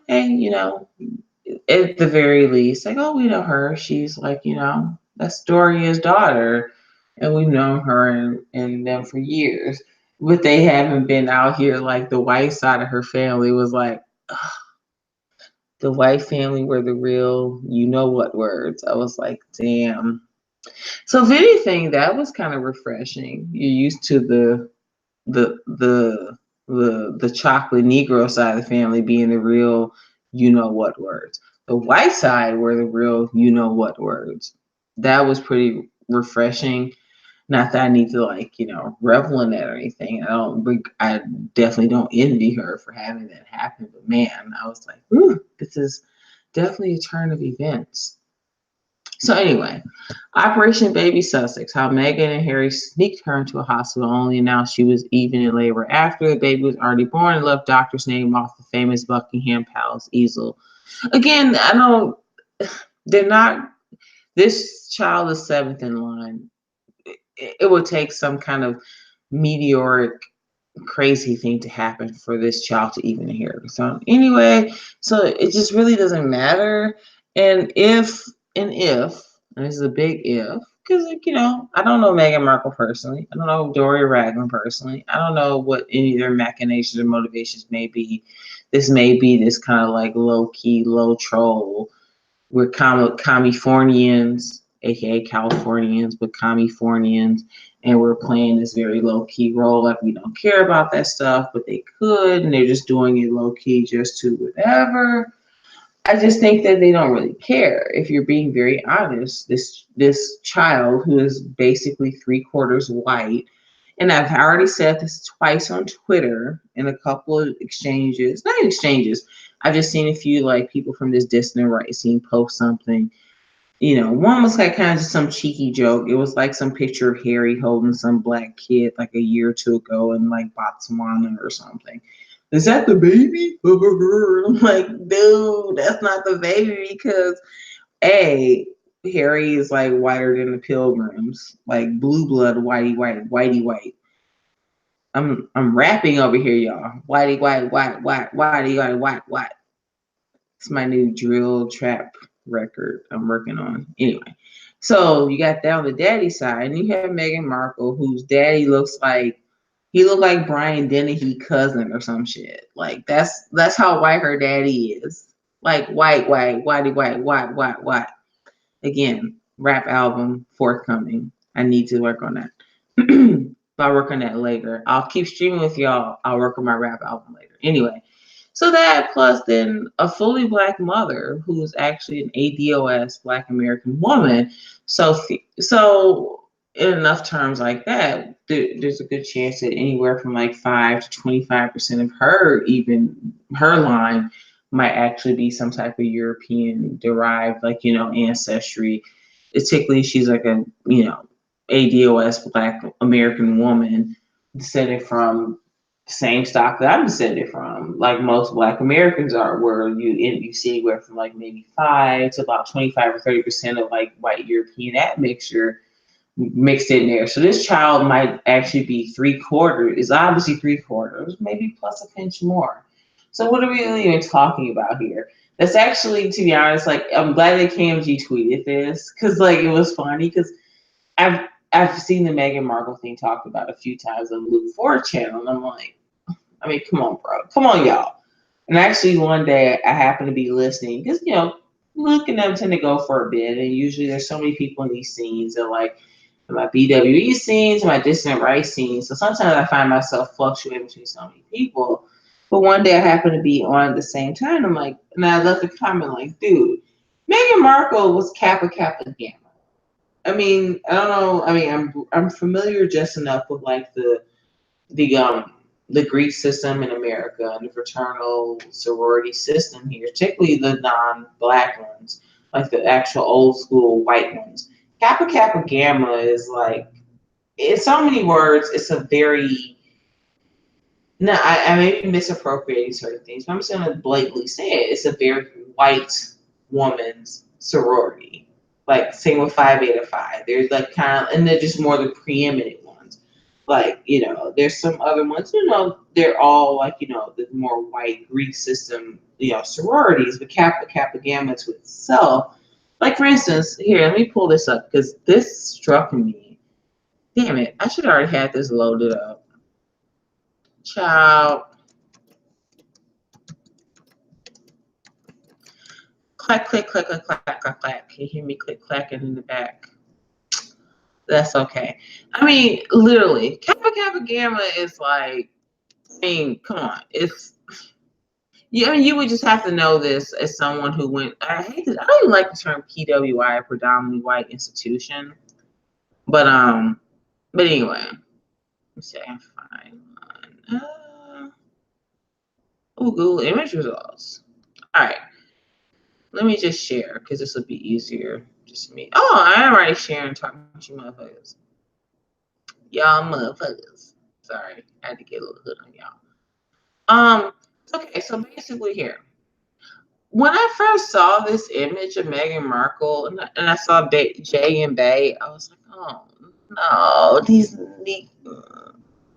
at the very least, like, oh, we know her. She's like, that's Doria's daughter. And we've known her and them for years. But they haven't been out here like the white side of her family was like, ugh, the white family were the real, what words. I was like, damn. So if anything, that was kind of refreshing. You're used to the the the chocolate Negro side of the family being the real, what words. The white side were the real, what words. That was pretty refreshing. Not that I need to revel in that or anything. I definitely don't envy her for having that happen. But man, I was like, ooh, this is definitely a turn of events. So anyway, Operation Baby Sussex, how Meghan and Harry sneaked her into a hospital, only announced she was even in labor after the baby was already born, and left doctor's name off the famous Buckingham Palace easel. Again, they're not, this child is seventh in line. It would take some kind of meteoric crazy thing to happen for this child to even inherit the throne. Anyway, so it just really doesn't matter. And and this is a big if, because I don't know Meghan Markle personally. I don't know Doria Ragland personally. I don't know what any of their machinations or motivations may be. This may be this kind of like low key, low troll. We're Californians, aka Californians, but Californians, and we're playing this very low key role, like we don't care about that stuff, but they could, and they're just doing it low key just to whatever. I just think that they don't really care. If you're being very honest, this child who is basically 3/4 white, and I've already said this twice on Twitter in a couple of exchanges, not exchanges. I've just seen a few like people from this distant right scene post something. One was like kind of just some cheeky joke. It was like some picture of Harry holding some black kid like a year or two ago in like Botswana or something. Is that the baby? I'm like, dude, that's not the baby because Harry is like whiter than the Pilgrims, like blue blood, whitey white. I'm rapping over here, y'all. Whitey white. It's my new drill trap record I'm working on. Anyway, so you got that on the daddy side, and you have Meghan Markle, whose daddy looks like Brian Dennehy cousin or some shit. Like that's how white her daddy is. Like white. Again, rap album forthcoming. I need to work on that. I'll work on that later. I'll keep streaming with y'all. I'll work on my rap album later. Anyway, so that plus then a fully black mother who's actually an ADOS Black American woman. So in enough terms like that, there's a good chance that anywhere from like 5 to 25% of her line might actually be some type of European derived, ancestry. Particularly, she's like a, ADOS Black American woman descended from the same stock that I'm descended from, like most Black Americans are, where you see anywhere from like maybe 5 to about 25 or 30% of like white European admixture mixed in there. So this child might actually be 3/4, is obviously 3/4, maybe plus a pinch more. So what are we even talking about here? That's actually, to be honest, like I'm glad that KMG tweeted this because like it was funny because I've seen the Meghan Markle thing talked about a few times on the Luke 4 channel, and I'm like, I mean, come on, bro, come on, y'all. And actually, one day I happened to be listening because Luke and them tend to go for a bit, and usually there's so many people in these scenes that like my BWE scenes, my distant right scenes. So sometimes I find myself fluctuating between so many people. But one day I happened to be on at the same time. I'm like, and I left a comment like, dude, Meghan Markle was Kappa Kappa Gamma. I mean, I don't know. I mean, I'm familiar just enough with like the Greek system in America and the fraternal sorority system here, particularly the non-black ones, like the actual old school white ones. Kappa Kappa Gamma is like, in so many words, it's a very, no, I may be misappropriating certain things, but I'm just going to blatantly say it. It's a very white woman's sorority. like same with Phi Beta Phi. There's like kind of, and they're just more the preeminent ones. Like, there's some other ones, they're all like, the more white Greek system, sororities, but Kappa Gamma to itself. Like, for instance, here, let me pull this up because this struck me. Damn it, I should already have this loaded up. Child. Clack, click, click, click, clack, clack, clack. Can you hear me click, clacking in the back? That's okay. I mean, literally, Kappa Gamma is like, come on. You would just have to know this as someone who went. I hate this. I don't even like the term PWI, predominantly white institution. But anyway, let me see. I can find one. Google image results. All right. Let me just share because this will be easier. Just me. Oh, I'm already sharing talking to you motherfuckers. Y'all motherfuckers. Sorry, I had to get a little hood on y'all. Okay, so basically here. When I first saw this image of Meghan Markle and I saw Jay and Bay, I was like, oh no, these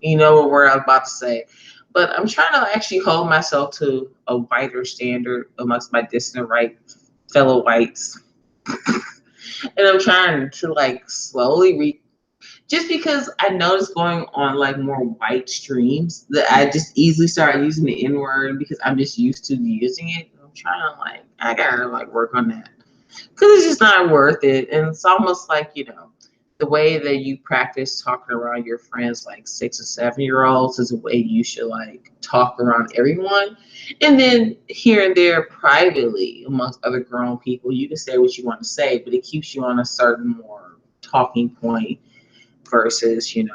you know what word I was about to say. But I'm trying to actually hold myself to a whiter standard amongst my distant right fellow whites. And I'm trying to like slowly just because I noticed going on like more white streams that I just easily started using the N word because I'm just used to using it. I'm trying to like, I gotta like work on that because it's just not worth it. And it's almost like, the way that you practice talking around your friends, like 6 or 7-year-olds, is a way you should like talk around everyone. And then here and there privately amongst other grown people, you can say what you want to say, but it keeps you on a certain more talking point versus, you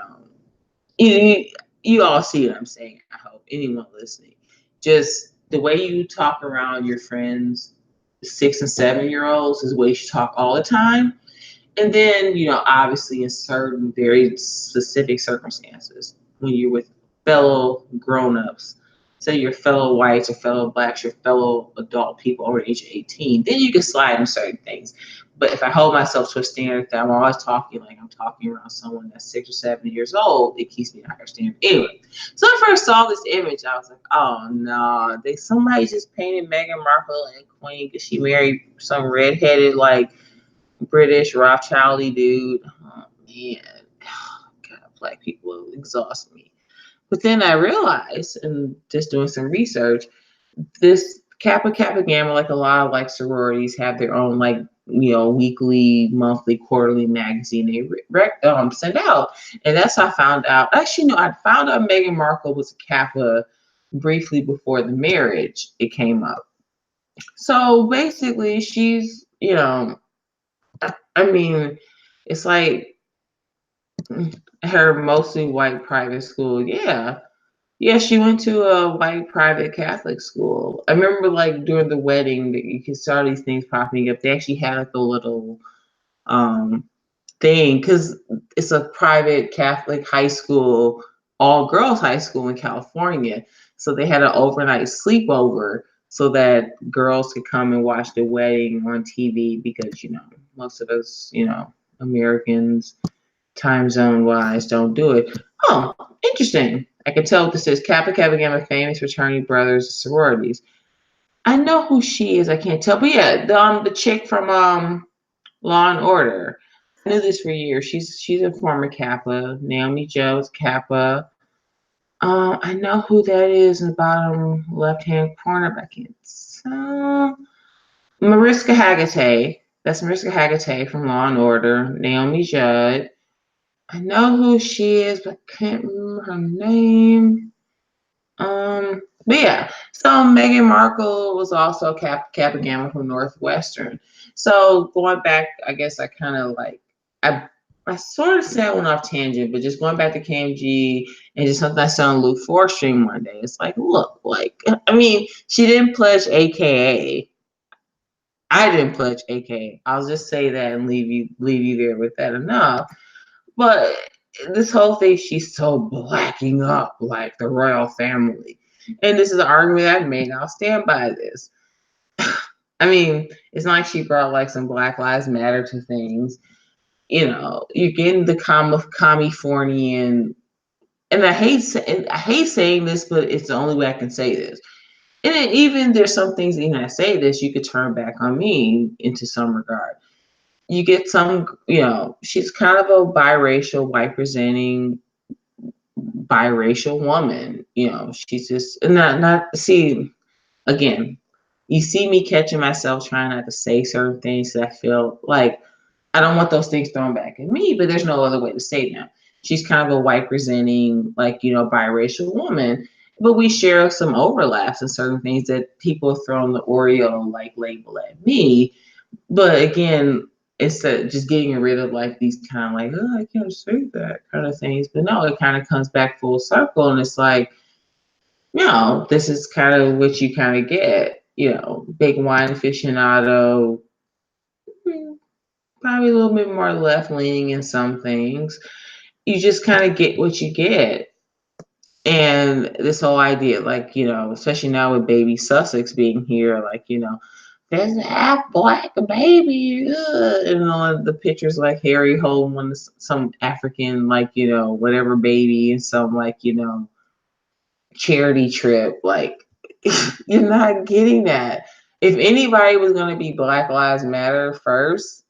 all see what I'm saying. I hope anyone listening, just the way you talk around your friends, 6 and 7-year-olds, is the way you should talk all the time. And then, obviously in certain very specific circumstances, when you're with fellow grown-ups, say your fellow whites or fellow blacks, your fellow adult people over the age of 18, then you can slide in certain things. But if I hold myself to a standard that I'm always talking like I'm talking around someone that's 6 or 7 years old, it keeps me at a higher standard. Anyway, so when I first saw this image, I was like, oh no, somebody just painted Meghan Markle and Queen because she married some redheaded like British Rothschild-y dude. Oh man, God, black people exhaust me. But then I realized, and just doing some research, this Kappa Gamma, like a lot of like sororities, have their own like weekly, monthly, quarterly magazine they send out, and that's how I found out. Actually, no, I found out Meghan Markle was a Kappa briefly before the marriage. It came up. So basically, she's I mean, it's like her mostly white private school. Yeah. Yeah, she went to a white private Catholic school. I remember like during the wedding that you could start these things popping up. They actually had like a little thing because it's a private Catholic high school, all girls high school in California. So they had an overnight sleepover so that girls could come and watch the wedding on TV because, most of us, Americans, time zone wise, don't do it. Oh, interesting. I can tell what this is. Kappa Gamma, famous fraternity brothers, sororities. I know who she is. I can't tell, but yeah, the chick from Law and Order. I knew this for years. She's a former Kappa. Naomi Joe's Kappa. I know who that is in the bottom left-hand corner, but I can't tell. Mariska Hargitay. That's Mariska Hargitay from Law and Order. Naomi Judd. I know who she is, but I can't remember her name. But yeah, so Meghan Markle was also Kappa Gamma from Northwestern. So going back, I guess I kind of like I sort of said went off tangent, but just going back to KMG and just something I saw on Luke 4 stream one day. It's like, look, like I mean, she didn't pledge AKA. I didn't pledge AKA. I'll just say that and leave you there with that enough. But this whole thing, she's so blacking up like the royal family. And this is an argument I've made. I'll stand by this. I mean, it's not like she brought like some Black Lives Matter to things. You know, you're getting the Californian, and I hate saying this, but it's the only way I can say this. And then even there's some things, even I say this, you could turn back on me into some regard. You get some, you know, she's kind of a biracial, white presenting biracial woman. You know, she's just not see again. You see me catching myself trying not to say certain things that I feel like I don't want those things thrown back at me, but there's no other way to say them. She's kind of a white presenting, like, you know, biracial woman, but we share some overlaps in certain things that people have thrown the Oreo like label at me. But again, it's just getting rid of like these kind of like, oh, I can't say that kind of things. But no, it kind of comes back full circle, and it's like, you know, this is kind of what you kind of get. You know, big wine aficionado, probably a little bit more left leaning in some things. You just kind of get what you get. And this whole idea, like, you know, especially now with baby Sussex being here, like, you know, there's an half black baby. And on the pictures, like Harry holding one, some African, like, you know, whatever baby, and some, like, you know, charity trip. Like, you're not getting that. If anybody was going to be Black Lives Matter first,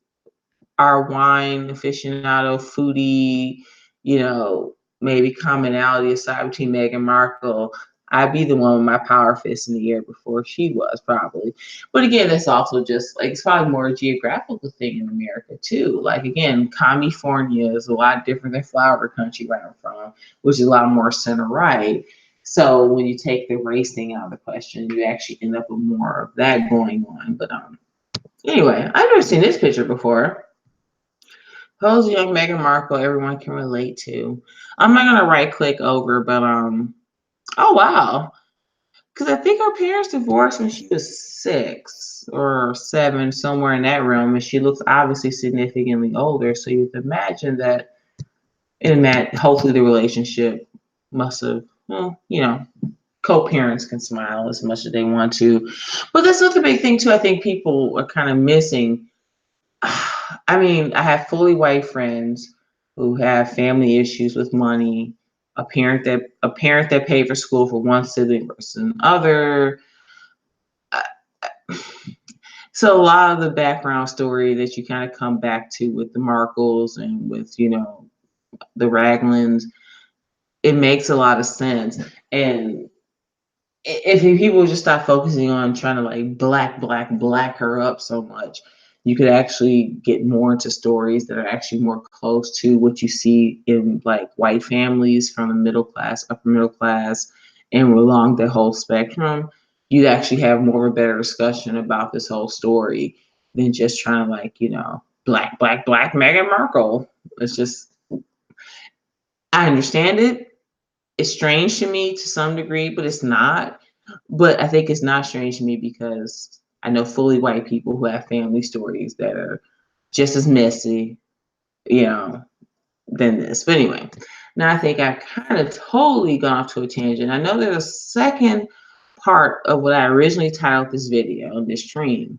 our wine aficionado, foodie, you know, maybe commonality aside between Meghan Markle, I'd be the one with my power fist in the air before she was probably. But again, that's also just like it's probably more a geographical thing in America too. Like again, California is a lot different than flower country where I'm from, which is a lot more center right. So when you take the race thing out of the question, you actually end up with more of that going on. But anyway, I've never seen this picture before. Pose young Meghan Markle, everyone can relate to. I'm not gonna right click over, but oh wow, because I think her parents divorced when she was 6 or 7, somewhere in that realm, and she looks obviously significantly older. So you'd imagine that, and that hopefully the relationship must have, well, you know, co-parents can smile as much as they want to, but that's not the big thing too. I think people are kind of missing. I mean, I have fully white friends who have family issues with money, a parent that paid for school for one sibling versus another. Uh, So a lot of the background story that you kind of come back to with the Markles and with, you know, the Raglins, it makes a lot of sense. And if people just stop focusing on trying to like black her up so much, you could actually get more into stories that are actually more close to what you see in like white families from the middle class, upper middle class, and along the whole spectrum. You'd actually have more of a better discussion about this whole story than just trying to like, you know, black Meghan Markle. It's just, I understand it. It's strange to me to some degree, but it's not. But I think it's not strange to me because I know fully white people who have family stories that are just as messy, you know, than this. But anyway, now I think I've kind of totally gone off to a tangent. I know there's a second part of what I originally titled this video, this stream,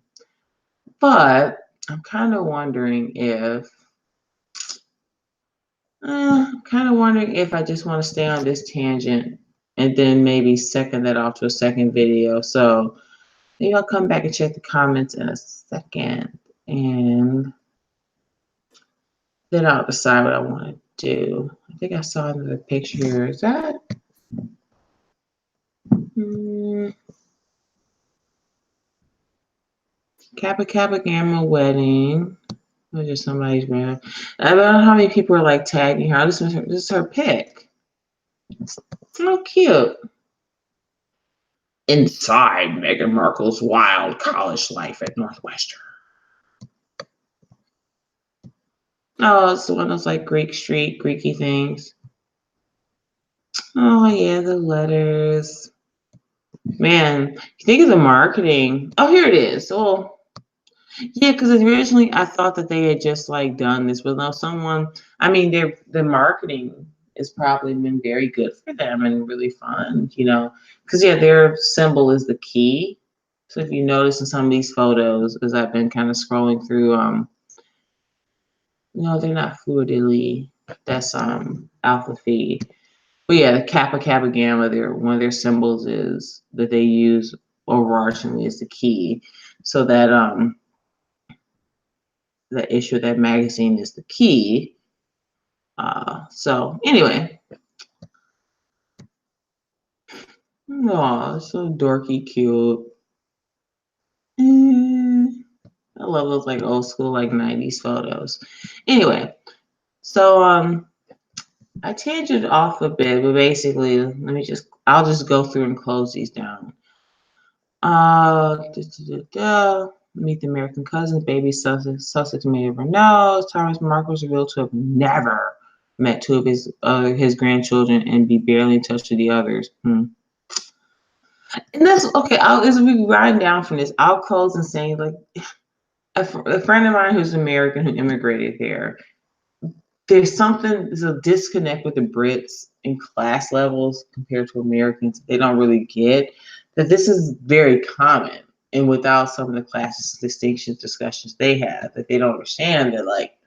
but I'm kind of wondering if I'm kind of wondering if I just want to stay on this tangent and then maybe second that off to a second video. So maybe I'll come back and check the comments in a second, and then I'll decide what I want to do. I think I saw another picture here. Is that? Kappa Kappa Gamma wedding. Or just somebody's man. I don't know how many people are like tagging her. This is her pic. So cute. Inside Meghan Markle's wild college life at Northwestern. Oh, it's one of those like Greek street, Greeky things. Oh yeah, the letters. Man, you think of the marketing. Oh, here it is. Oh, yeah, because originally I thought that they had just like done this, but now someone. I mean, the marketing has probably been very good for them and really fun, you know. Because yeah, their symbol is the key. So if you notice in some of these photos, as I've been kind of scrolling through, no, they're not fluidly. That's alpha phi. But yeah, the Kappa Kappa Gamma, one of their symbols is that they use overarchingly is the key. So that the issue of that magazine is the key. So anyway, oh, so dorky, cute. I love those like old school like 90s photos. Anyway, so I tangent off a bit, but basically, I'll just go through and close these down. Meet the American cousins, baby Sussex may never know. Thomas Markle was revealed to have never met two of his grandchildren and be barely in touch with the others. And that's okay. As we grind down from this, I'll close and saying like a friend of mine who's American who immigrated here. There's a disconnect with the Brits in class levels compared to Americans. They don't really get that this is very common. And without some of the class distinctions discussions they have, that they don't understand that like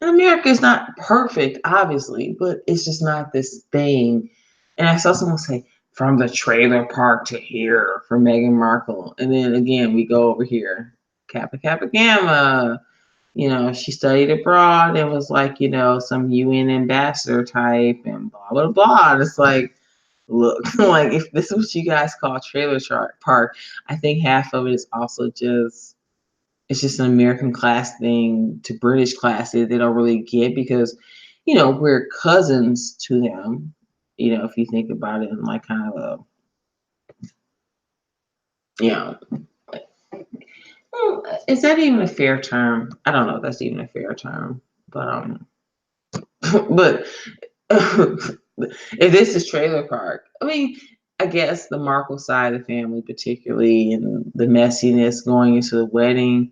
America is not perfect, obviously, but it's just not this thing. And I saw someone say, from the trailer park to here for Meghan Markle. And then again, we go over here, Kappa Kappa Gamma. She studied abroad and was like, some UN ambassador type and blah, blah, blah. And it's like, look, like if this is what you guys call trailer park, I think half of it is also it's just an American class thing to British classes they don't really get because, we're cousins to them, if you think about it in like kind of is that even a fair term? I don't know if that's even a fair term, but but if this is trailer park, I mean, I guess the Markle side of the family, particularly, and the messiness going into the wedding,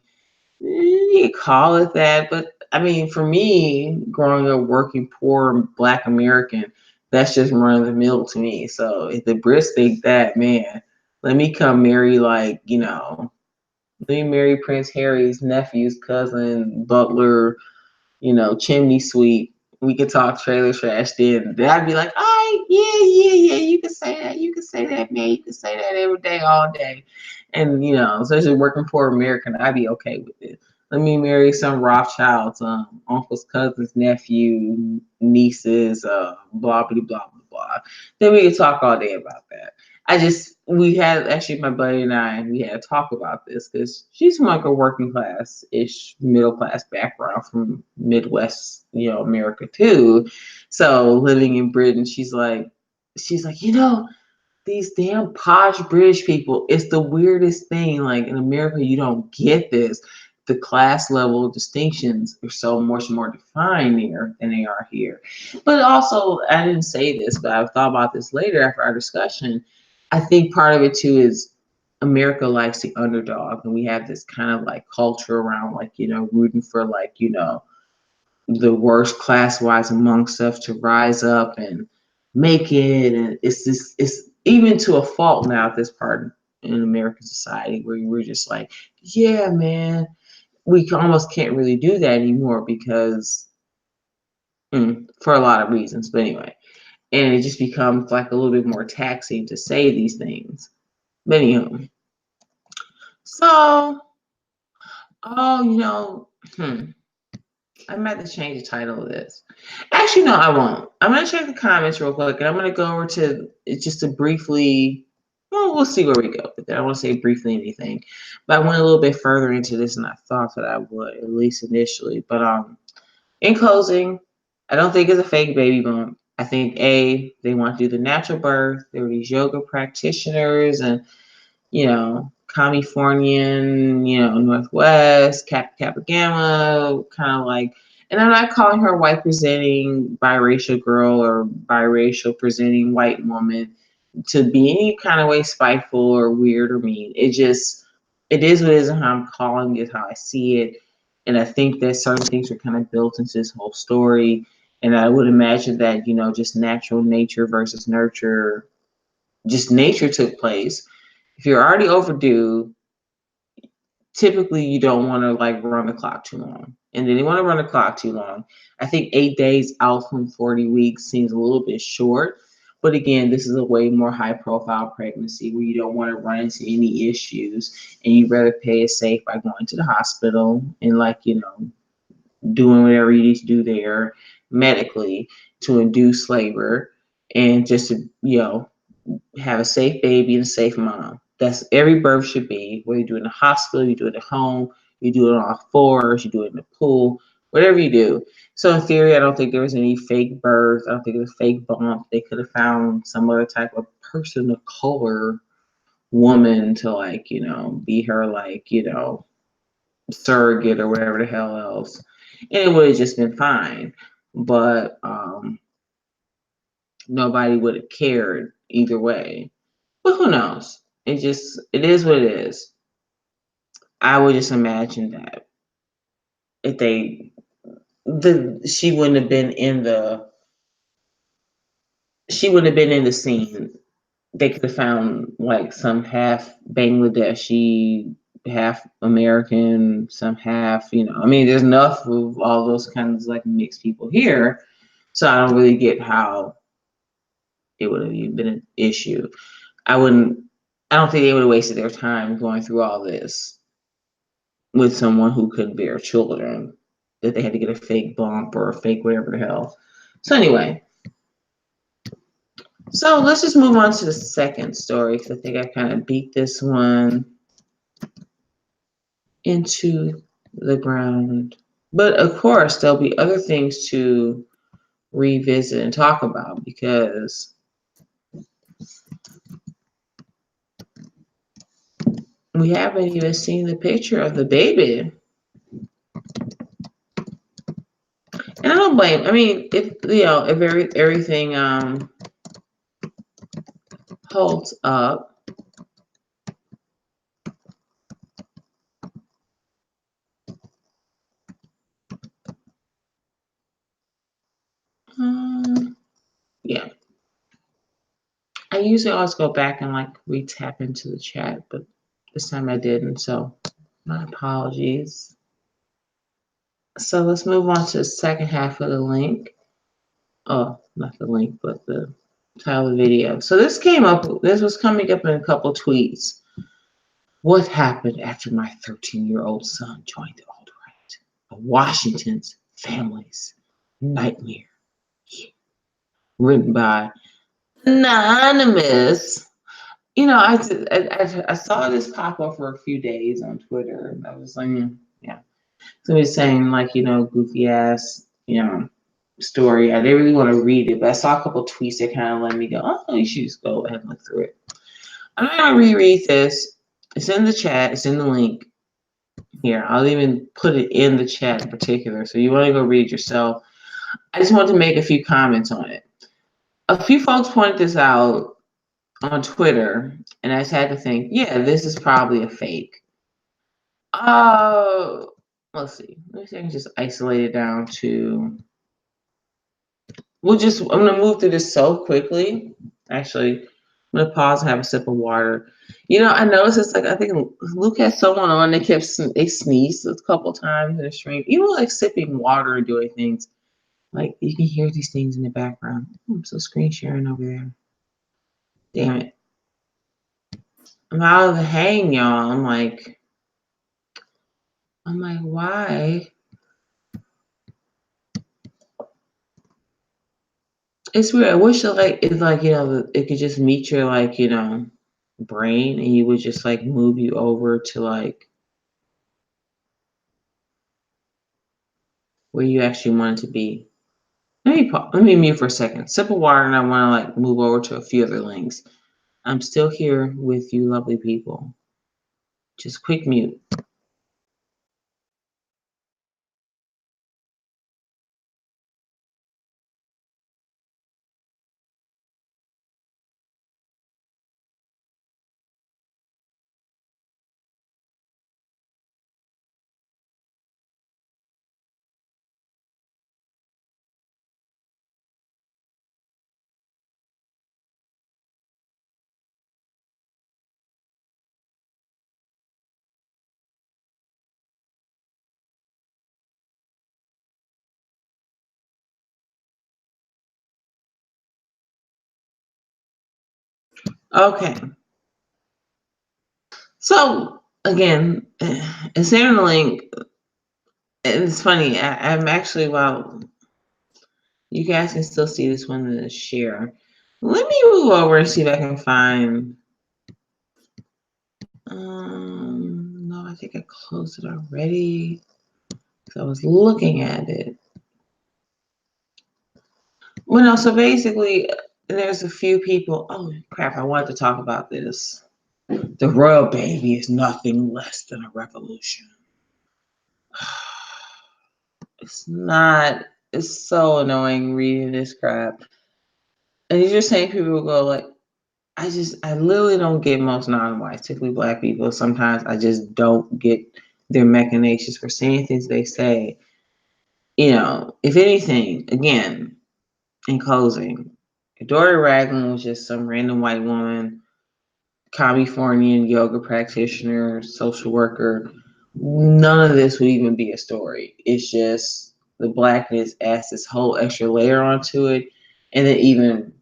you could call it that. But I mean, for me, growing up working poor Black American, that's just run of the mill to me. So if the Brits think that, man, let me come marry let me marry Prince Harry's nephew's cousin, butler, chimney sweep. We could talk trailer trash then. Then I'd be like, all right, yeah, you can say that. You can say that, man. You can say that every day, all day. And, especially working poor American, I'd be okay with it. Let me marry some Rothschilds, uncle's cousin's nephew, nieces, blah, blah, blah, blah, blah. Then we could talk all day about that. We had actually my buddy and I, we had to talk about this because she's from like a working class-ish, middle class background from Midwest, America too. So living in Britain, she's like, these damn posh British people, it's the weirdest thing. Like in America, you don't get this. The class level distinctions are so much more defined there than they are here. But also, I didn't say this, but I've thought about this later after our discussion. I think part of it too is America likes the underdog, and we have this kind of like culture around like, rooting for like, the worst class wise amongst us to rise up and make it. And it's even to a fault now at this part in American society where we're just like, yeah, man, we almost can't really do that anymore because for a lot of reasons. But anyway, and it just becomes like a little bit more taxing to say these things. But anyhow, so, I might have to change the title of this. Actually, no, I won't. I'm going to check the comments real quick, and I'm going to go over to just to briefly, well, we'll see where we go with it. I don't want to say briefly anything, but I went a little bit further into this than I thought that I would, at least initially. But in closing, I don't think it's a fake baby bump. I think, they want to do the natural birth. There were these yoga practitioners and, Californian, Northwest, Kappa Gamma, kind of like, and I'm not calling her white presenting biracial girl or biracial presenting white woman to be any kind of way spiteful or weird or mean. It is what it is, and how I'm calling it, how I see it. And I think that certain things are kind of built into this whole story. And I would imagine that, just natural nature versus nurture, just nature took place. If you're already overdue, typically you don't want to like run the clock too long. And then you want to run the clock too long. I think 8 days out from 40 weeks seems a little bit short. But again, this is a way more high profile pregnancy where you don't want to run into any issues, and you rather play it safe by going to the hospital and like, doing whatever you need to do there medically to induce labor and just to, have a safe baby and a safe mom. That's every birth should be. Whether you do it in the hospital, you do it at home, you do it on all fours, you do it in the pool, whatever you do. So in theory, I don't think there was any fake birth. I don't think it was a fake bump. They could have found some other type of person of color woman to like, be her like, surrogate or whatever the hell else. And it would have just been fine. But nobody would have cared either way. But who knows? It is what it is. I would just imagine that if she wouldn't have been in the scene. They could have found like some half Bangladeshi, half American, some half, I mean, there's enough of all those kinds of like mixed people here. So I don't really get how it would have even been an issue. I don't think they would have wasted their time going through all this with someone who couldn't bear children, that they had to get a fake bump or a fake whatever the hell. So anyway, so let's just move on to the second story, because I think I kind of beat this one into the ground. But of course, there'll be other things to revisit and talk about, because we haven't even seen the picture of the baby. And I don't blame. I mean, if everything holds up, yeah. I usually always go back and like re-tap into the chat, but this time I didn't. So my apologies. So let's move on to the second half of the link. Oh, not the link, but the title of the video. So this was coming up in a couple tweets. What happened after my 13-year-old son joined the alt-right? Washington's family's nightmare. Written by Anonymous. I saw this pop up for a few days on Twitter, and I was like, yeah. Somebody saying like, goofy ass, story. I didn't really want to read it, but I saw a couple tweets that kind of let me go, oh, you should just go ahead and look through it. I'm not gonna reread this. It's in the chat. It's in the link here. I'll even put it in the chat in particular, so you want to go read it yourself. I just want to make a few comments on it. A few folks pointed this out on Twitter, and I just had to think, yeah, this is probably a fake. Let's see. Let me see if I can just isolate it down to. I'm gonna move through this so quickly. Actually, I'm gonna pause and have a sip of water. I noticed it's like, I think Luke had someone on that they sneezed a couple times in the stream. Even like sipping water and doing things, like you can hear these things in the background. I'm so screen sharing over there. Damn it. I'm out of the hang, y'all. I'm like, why? It's weird. I wish it could just meet your brain, and you would just like move you over to like where you actually want it to be. Let me mute for a second. Sip of water, and I want to like move over to a few other links. I'm still here with you, lovely people. Just quick mute. Okay. So again, it's in the link. It's funny. I'm actually, well, you guys can still see this one in the share. Let me move over and see if I can find. No, I think I closed it already. So I was looking at it. Well, no, so basically, there's a few people. Oh, crap, I wanted to talk about this. The royal baby is nothing less than a revolution. It's not, it's so annoying reading this crap. And you're just saying people will go, like, I literally don't get most non-whites, particularly black people. Sometimes I just don't get their machinations for saying things they say. You know, if anything, again, in closing, Dory Ragland was just some random white woman, Californian yoga practitioner, social worker. None of this would even be a story. It's just the blackness adds this whole extra layer onto it. And then even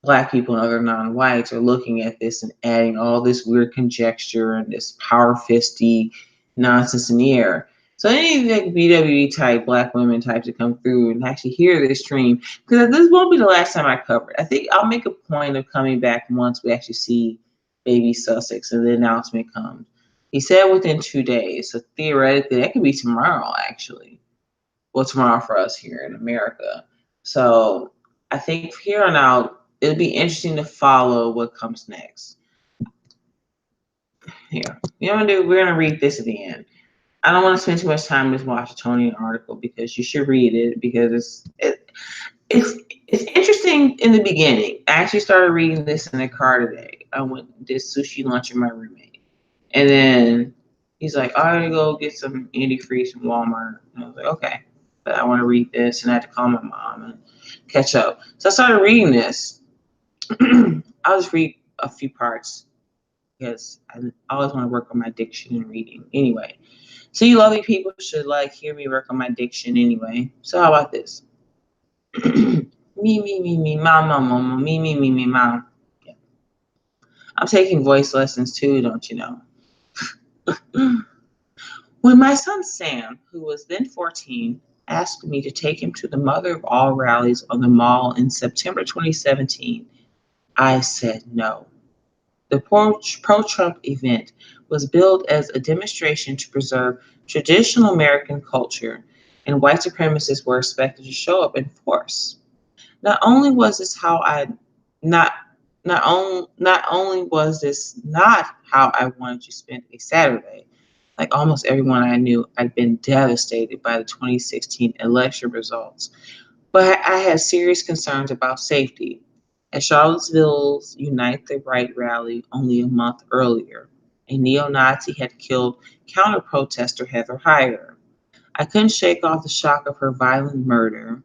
black people and other non-whites are looking at this and adding all this weird conjecture and this power fisty nonsense in the air. So any like BWE type black women types to come through and actually hear this stream, because this won't be the last time I cover it. I think I'll make a point of coming back once we actually see baby Sussex and the announcement comes. He said within 2 days, so theoretically that could be tomorrow actually. Well, tomorrow for us here in America. So I think from here on out, it'll be interesting to follow what comes next. Here, you know what I'm gonna do? We're gonna read this at the end. I don't want to spend too much time in this Washingtonian article because you should read it because it's interesting in the beginning. I actually started reading this in the car today. I went did sushi lunch with my roommate, and then he's like, "I gotta go get some antifreeze from Walmart." And I was like, "Okay," but I want to read this, and I had to call my mom and catch up. So I started reading this. I'll just read a few parts because I always want to work on my diction and reading. Anyway, so you lovely people should like hear me work on my diction anyway. So how about this? Me, mom, mom, mom, me, mom. Yeah. I'm taking voice lessons too, don't you know? When my son Sam, who was then 14, asked me to take him to the mother of all rallies on the mall in September 2017, I said no. The pro-Trump event was billed as a demonstration to preserve traditional American culture, and white supremacists were expected to show up in force. Not only was this how I not not only was this not how I wanted to spend a Saturday. Like almost everyone I knew, I'd been devastated by the 2016 election results. But I had serious concerns about safety. At Charlottesville's Unite the Right rally only a month earlier, a neo-Nazi had killed counter-protester Heather Heyer. I couldn't shake off the shock of her violent murder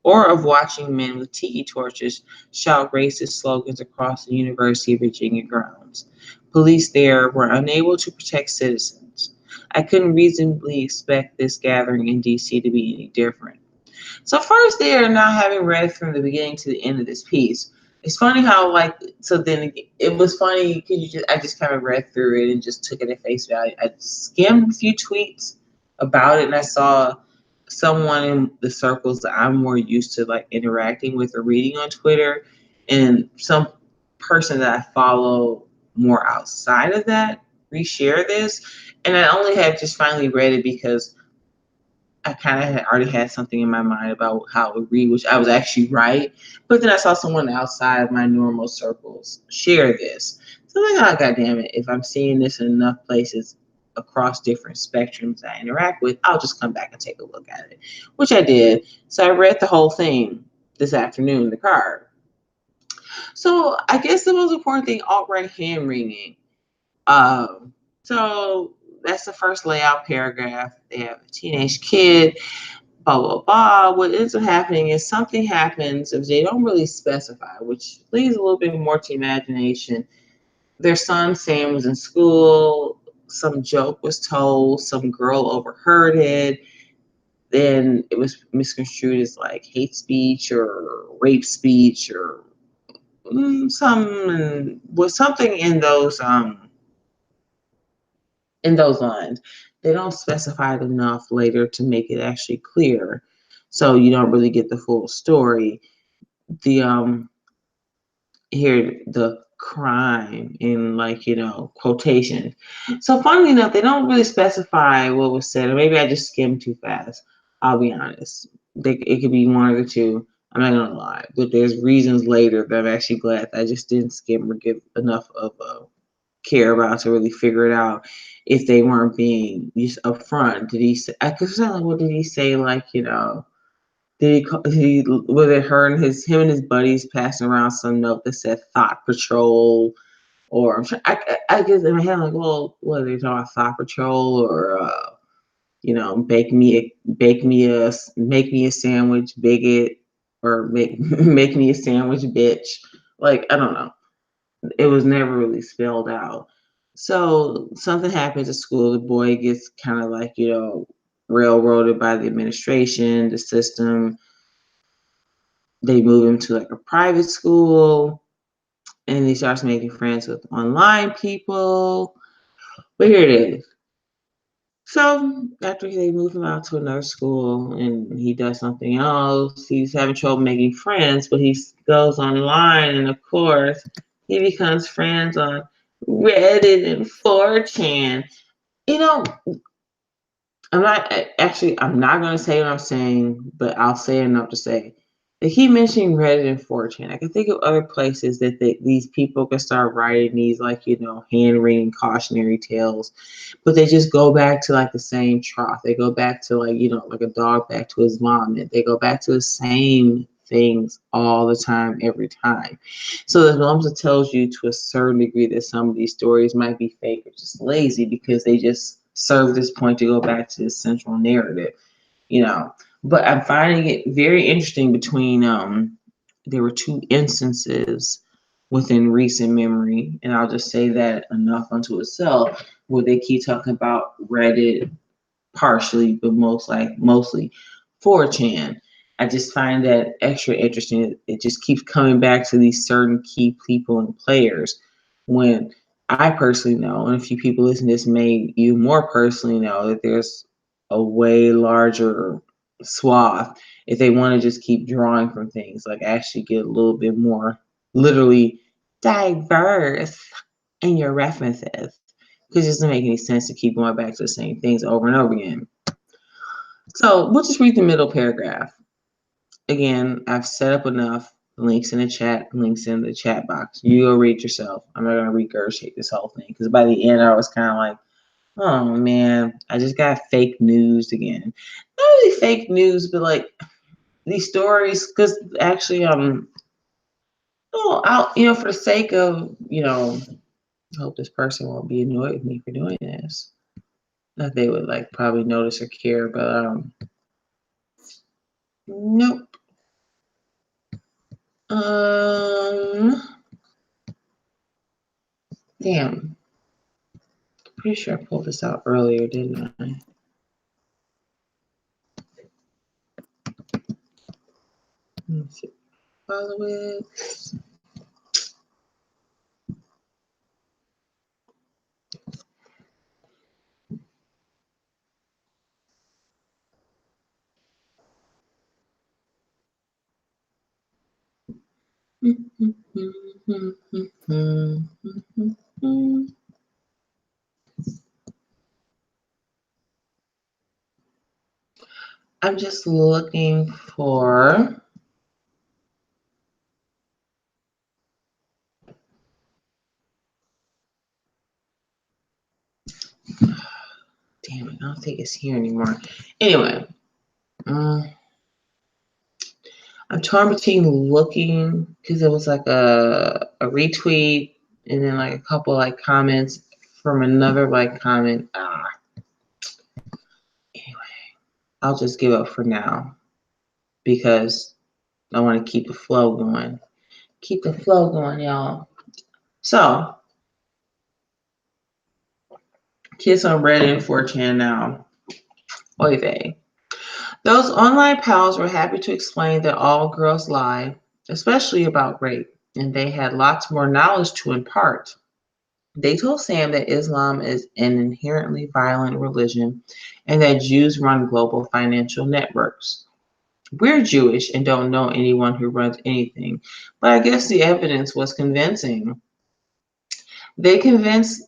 or of watching men with tiki torches shout racist slogans across the University of Virginia grounds. Police there were unable to protect citizens. I couldn't reasonably expect this gathering in DC to be any different. So first there, now having read from the beginning to the end of this piece, it's funny how like so then it was funny because I just kind of read through it and just took it at face value. I skimmed a few tweets about it and I saw someone in the circles that I'm more used to like interacting with or reading on Twitter, and some person that I follow more outside of that reshare this, and I only had just finally read it because I kind of had already had something in my mind about how it would read, which I was actually right. But then I saw someone outside of my normal circles share this. So I'm like, oh, God damn it. If I'm seeing this in enough places across different spectrums I interact with, I'll just come back and take a look at it, which I did. So I read the whole thing this afternoon in the car. So I guess the most important thing, alt-right hand wringing. So that's the first layout paragraph. They have a teenage kid, blah, blah, blah. What ends up happening is something happens if they don't really specify, which leaves a little bit more to imagination. Their son, Sam, was in school. Some joke was told. Some girl overheard it. Then it was misconstrued as like hate speech or rape speech or some was something in those lines. They don't specify it enough later to make it actually clear, so you don't really get the full story. The Here the crime in, like, quotation. So funnily enough, they don't really specify what was said, or maybe I just skimmed too fast. I'll be honest. It could be one of the two. I'm not gonna lie, but there's reasons later that I'm actually glad that I just didn't skim or give enough of a care about to really figure it out. If they weren't being just upfront, did he say? I could say, what did he say? Like, was it him and his buddies passing around some note that said Thought Patrol, or I guess in my head, like, well, what are they talking about, Thought Patrol, or make me a sandwich, bigot, or make me a sandwich, bitch. Like, I don't know. It was never really spelled out. So something happens at school. The boy gets kind of like, railroaded by the administration, the system. They move him to like a private school, and he starts making friends with online people. But here it is. So after they move him out to another school and he does something else, he's having trouble making friends, but he goes online, and of course he becomes friends on Reddit and 4chan. You know, I'm not going to say what I'm saying, but I'll say enough to say they keep mentioning Reddit and 4chan. I can think of other places that these people can start writing these, like, hand-wringing cautionary tales, but they just go back to like the same trough. They go back to, like, like a dog back to his vomit. They go back to the same things all the time, every time. So as long as it tells you to a certain degree that some of these stories might be fake or just lazy because they just serve this point to go back to the central narrative, you know. But I'm finding it very interesting between there were two instances within recent memory, and I'll just say that enough unto itself, where they keep talking about Reddit partially, but mostly 4chan. I just find that extra interesting. It just keeps coming back to these certain key people and players, when I personally know, and a few people listening to this may even more personally know, that there's a way larger swath if they want to just keep drawing from things, like actually get a little bit more literally diverse in your references, because it doesn't make any sense to keep going back to the same things over and over again. So we'll just read the middle paragraph. Again, I've set up enough links in the chat, links in the chat box. You go read yourself. I'm not going to regurgitate this whole thing, because by the end I was kind of like, oh man, I just got fake news again. Not really fake news, but like these stories, because actually, for the sake of, I hope this person won't be annoyed with me for doing this. Not they would like probably notice or care, but nope. Damn. Pretty sure I pulled this out earlier, didn't I? Let's see. Follow it. I'm just looking for. Damn it, I don't think it's here anymore. Anyway, I'm torn between looking, because it was like a retweet and then like a couple like comments from another like comment. Anyway, I'll just give up for now, because I want to keep the flow going. Keep the flow going, y'all. So, kids on Reddit and 4chan now. Oy vey. Those online pals were happy to explain that all girls lie, especially about rape. and they had lots more knowledge to impart. They told Sam that Islam is an inherently violent religion and that Jews run global financial networks. We're Jewish and don't know anyone who runs anything, but I guess the evidence was convincing. They convinced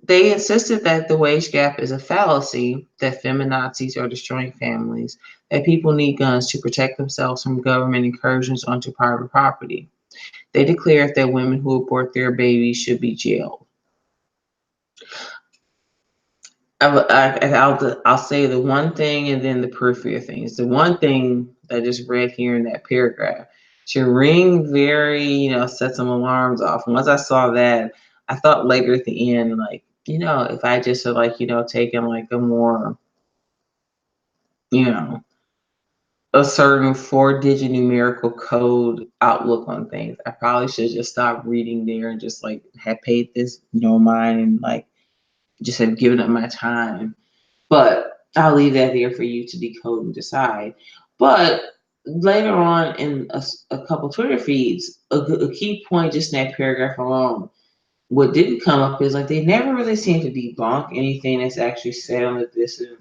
they insisted that the wage gap is a fallacy, that feminazis are destroying families, that people need guns to protect themselves from government incursions onto private property. They declared that women who abort their babies should be jailed. I'll say the one thing and then the peripheral things. The one thing that I just read here in that paragraph should ring very, set some alarms off. And once I saw that, I thought later at the end, like, if I just had taken like a more, you know, a certain 4-digit numerical code outlook on things, I probably should just stop reading there and just like have paid this no mind and like just have given up my time. But I'll leave that there for you to decode and decide. But later on in a couple Twitter feeds, a key point just in that paragraph alone, what didn't come up is like they never really seem to debunk anything that's actually said on the dissident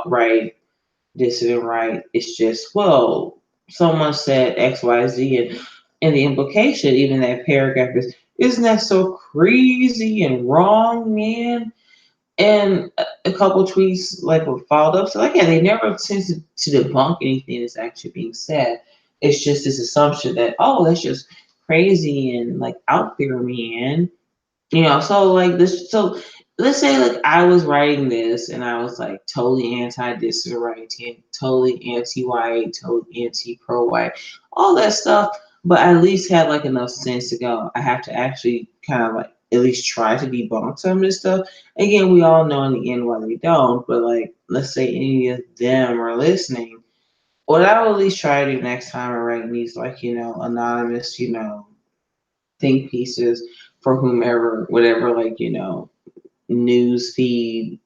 right, dissident right. It's just, well, someone said XYZ, and the implication, even that paragraph is, isn't that so crazy and wrong, man? And a couple tweets like were followed up. So like, yeah, they never seem to debunk anything that's actually being said. It's just this assumption that, oh, that's just crazy and like out there, man. So like this. So let's say like I was writing this and I was like totally anti-dissident right, totally anti-white, totally anti-pro-white, all that stuff. But I at least had like enough sense to go, I have to actually kind of like at least try to debunk some of this stuff. Again, we all know in the end why they don't, but like let's say any of them are listening. What I will at least try to do next time I write these like, anonymous, think pieces for whomever, whatever, like, news feed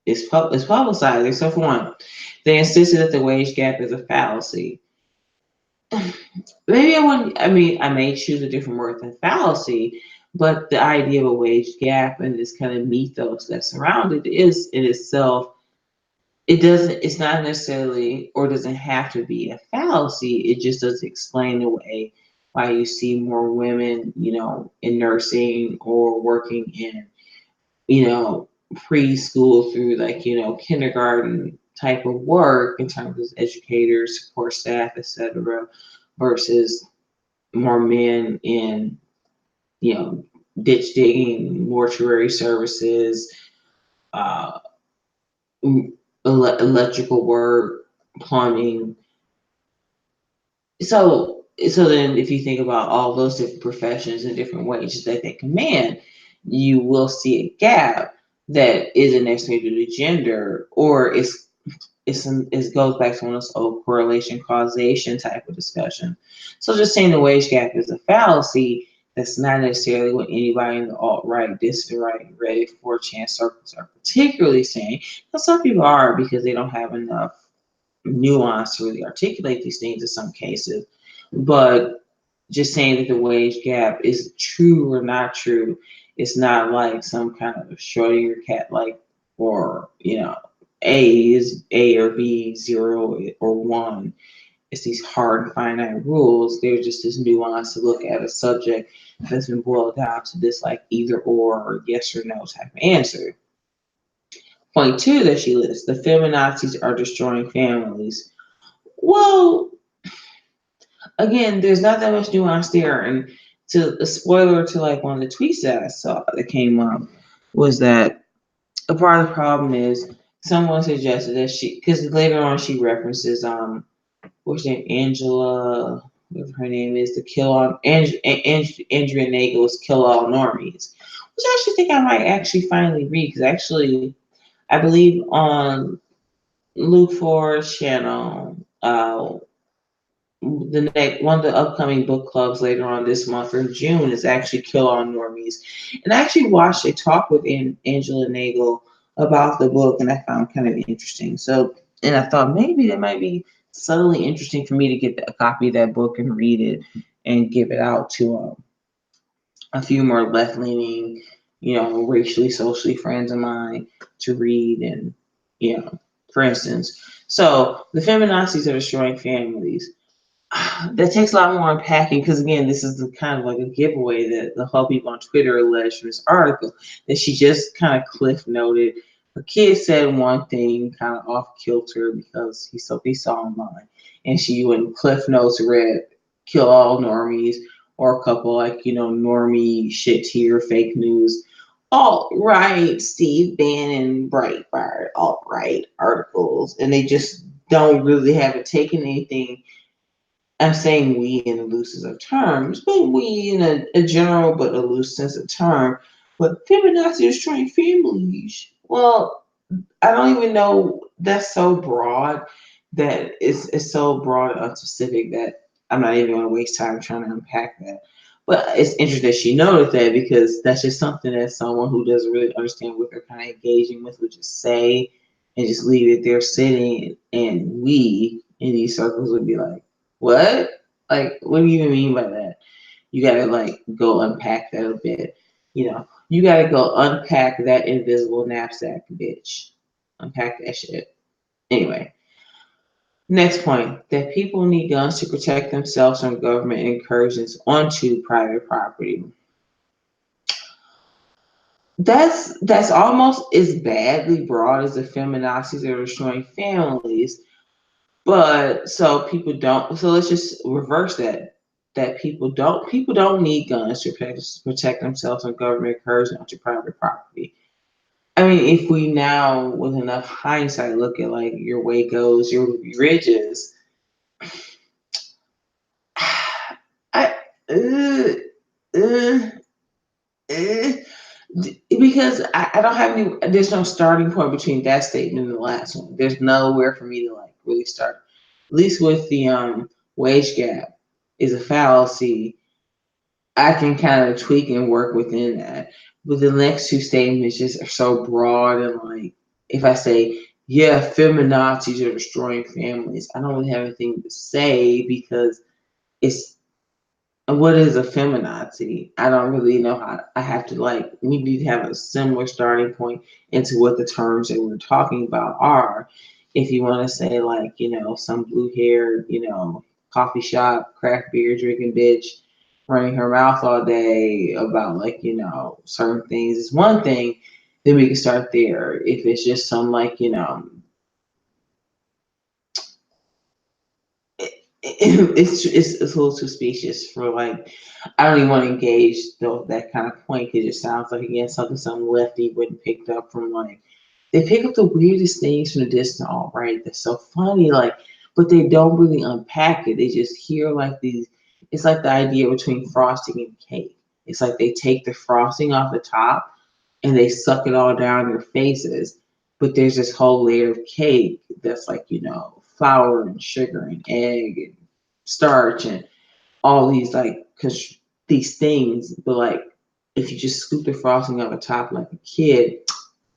is publicizing. So for one, they insisted that the wage gap is a fallacy. Maybe I wouldn't, I may choose a different word than fallacy, but the idea of a wage gap and this kind of mythos that surrounded it is in itself, it's not necessarily or doesn't have to be a fallacy. It just doesn't explain away why you see more women, in nursing or working in, preschool through like, kindergarten type of work in terms of educators, support staff, etc., versus more men in, ditch digging, mortuary services, uh, electrical work, plumbing. So then if you think about all those different professions and different wages that they command, you will see a gap that isn't necessarily due to gender, or it goes back to one of those old correlation causation type of discussion. So just saying the wage gap is a fallacy, that's not necessarily what anybody in the alt-right, dissident right, Reddit, 4chan circles are particularly saying. But some people are, because they don't have enough nuance to really articulate these things in some cases. But just saying that the wage gap is true or not true, it's not like some kind of Schrodinger cat like, or A is A or B, 0 or 1. It's these hard and finite rules. They're just this nuance to look at a subject that's been boiled down to this like either or yes or no type of answer. Point 2 that she lists, the feminazis are destroying families. Well, again, there's not that much nuance there. And to a spoiler to like one of the tweets that I saw that came up was that a part of the problem is someone suggested that because later on she references what's her name, Angela, whatever her name is, the kill all Andrea Nagel's Kill All Normies, which I actually think I might actually finally read, because actually I believe on Luke Ford's channel, the next one of the upcoming book clubs later on this month or in June is actually Kill All Normies. And I actually watched a talk with Angela Nagel about the book, and I found kind of interesting. So, and I thought maybe that might be subtly interesting for me to get a copy of that book and read it and give it out to a few more left-leaning, racially, socially friends of mine to read. And, for instance, so the feminazis are destroying families. That takes a lot more unpacking because, again, this is the kind of like a giveaway that the whole people on Twitter alleged from this article that she just kind of cliff noted. Her kid said one thing kind of off kilter because he saw online, and she went cliff notes read "kill all normies" or a couple like normie shit tier fake news. Alt right, Steve Bannon, Breitbart, alt right articles, and they just don't really haven't taken anything. I'm saying we in the loosest of terms, but we in a general but a loose sense of term. But feminazi is destroying families. Well, I don't even know. That's so broad that it's so broad and unspecific that I'm not even going to waste time trying to unpack that. But it's interesting that she noted that because that's just something that someone who doesn't really understand what they're kind of engaging with would just say and just leave it there sitting. And we in these circles would be like, what? Like, what do you even mean by that? You gotta like go unpack that a bit. You gotta go unpack that invisible knapsack, bitch. Unpack that shit. Anyway, next point that people need guns to protect themselves from government incursions onto private property. That's almost as badly broad as the feminazis are destroying families. But so people don't. So let's just reverse that. That people don't need guns to protect themselves from government incursion onto private property. I mean, if we now, with enough hindsight, look at like your Wacos, your Ridges, I uh, uh, uh, because I don't have any. There's no starting point between that statement and the last one. There's nowhere for me to like really start. At least with the wage gap is a fallacy. I can kind of tweak and work within that. But the next two statements just are so broad and like if I say, yeah, feminazis are destroying families, I don't really have anything to say because it's what is a feminazi? I don't really know how I have to like we need to have a similar starting point into what the terms that we're talking about are. If you want to say like, some blue haired, coffee shop, craft beer drinking bitch running her mouth all day about like, certain things is one thing, then we can start there. If it's just some like, it's a little too specious for like I don't even want to engage though that kind of point because it sounds like again something some lefty wouldn't picked up from like they pick up the weirdest things from the distant alt right that's so funny like but they don't really unpack it. They just hear like these it's like the idea between frosting and cake. It's like they take the frosting off the top and they suck it all down their faces. But there's this whole layer of cake that's like, flour and sugar and egg and starch and all these like these things. But like if you just scoop the frosting off the top like a kid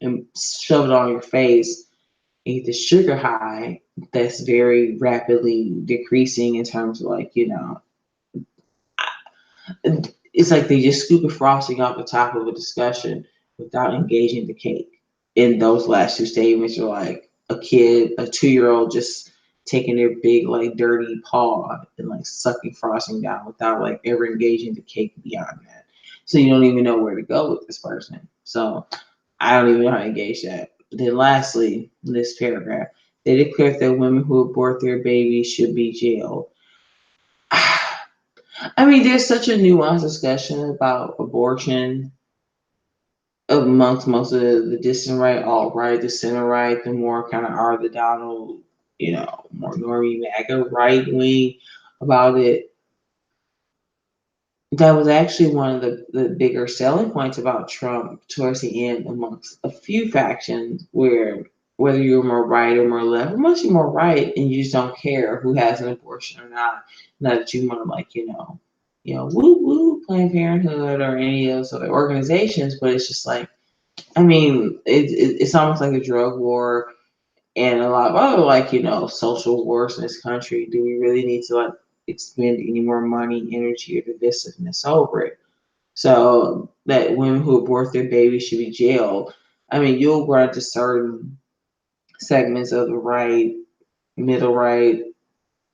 and shove it on your face and get the sugar high, that's very rapidly decreasing in terms of like, it's like they just scoop the frosting off the top of a discussion without engaging the cake. In those last two statements are like a kid, a 2-year-old just taking their big like dirty paw and like sucking frosting down without like ever engaging the cake beyond that. So you don't even know where to go with this person. So I don't even know how to engage that. Then lastly, in this paragraph, they declare that women who abort their babies should be jailed. I mean, there's such a nuanced discussion about abortion amongst most of the distant right, alt right, the center right, the more kind of are the Donald, more normie MAGA right wing about it. That was actually one of the bigger selling points about Trump towards the end amongst a few factions where whether you're more right or more left, or mostly more right, and you just don't care who has an abortion or not. Not that you want to like, woo woo Planned Parenthood or any of those other organizations, but it's just like, I mean, it's almost like a drug war and a lot of other like, social wars in this country. Do we really need to like expend any more money, energy, or divisiveness over it. So that women who abort their babies should be jailed. I mean, you'll run to certain segments of the right, middle right,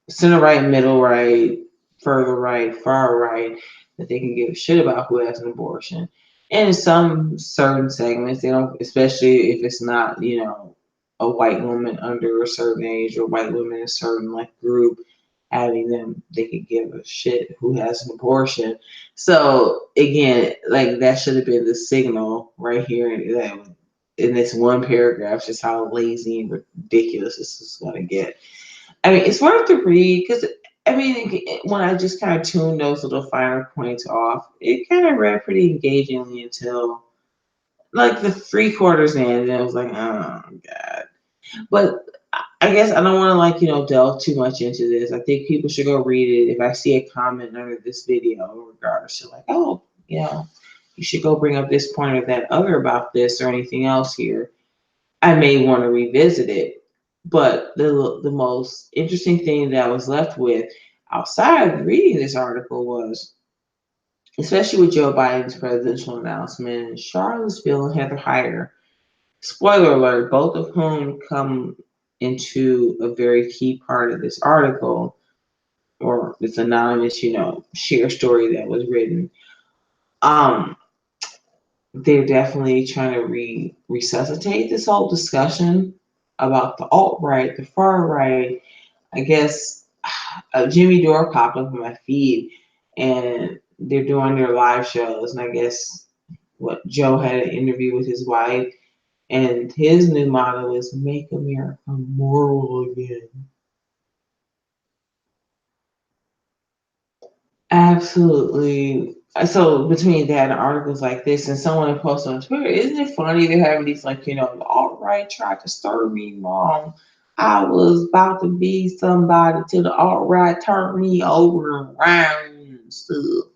center right, middle right, further right, far right, that they can give a shit about who has an abortion. And in some certain segments, they don't, especially if it's not, a white woman under a certain age or white women in a certain like group having them, they could give a shit who has an abortion. So again, like that should have been the signal right here in this one paragraph, just how lazy and ridiculous this is going to get. I mean, it's worth to read because I mean, when I just kind of tuned those little finer points off, it kind of read pretty engagingly until like the 3/4 in, and it was like, oh god. But I guess I don't want to like delve too much into this. I think people should go read it. If I see a comment under this video, regardless, to like, oh, you should go bring up this point or that other about this or anything else here. I may want to revisit it. But the most interesting thing that I was left with outside of reading this article was, especially with Joe Biden's presidential announcement, Charlottesville and Heather Heyer, spoiler alert, both of whom come into a very key part of this article or this anonymous, share story that was written. They're definitely trying to resuscitate this whole discussion about the alt-right, the far right. I guess Jimmy Dore popped up in my feed, and they're doing their live shows. And I guess what Joe had an interview with his wife, and his new motto is "Make America Moral Again." Absolutely. So between that and articles like this, and someone posted on Twitter, isn't it funny they're having these like, the alt-right tried to stir me wrong. I was about to be somebody till the alt-right turned me over and around and stuff.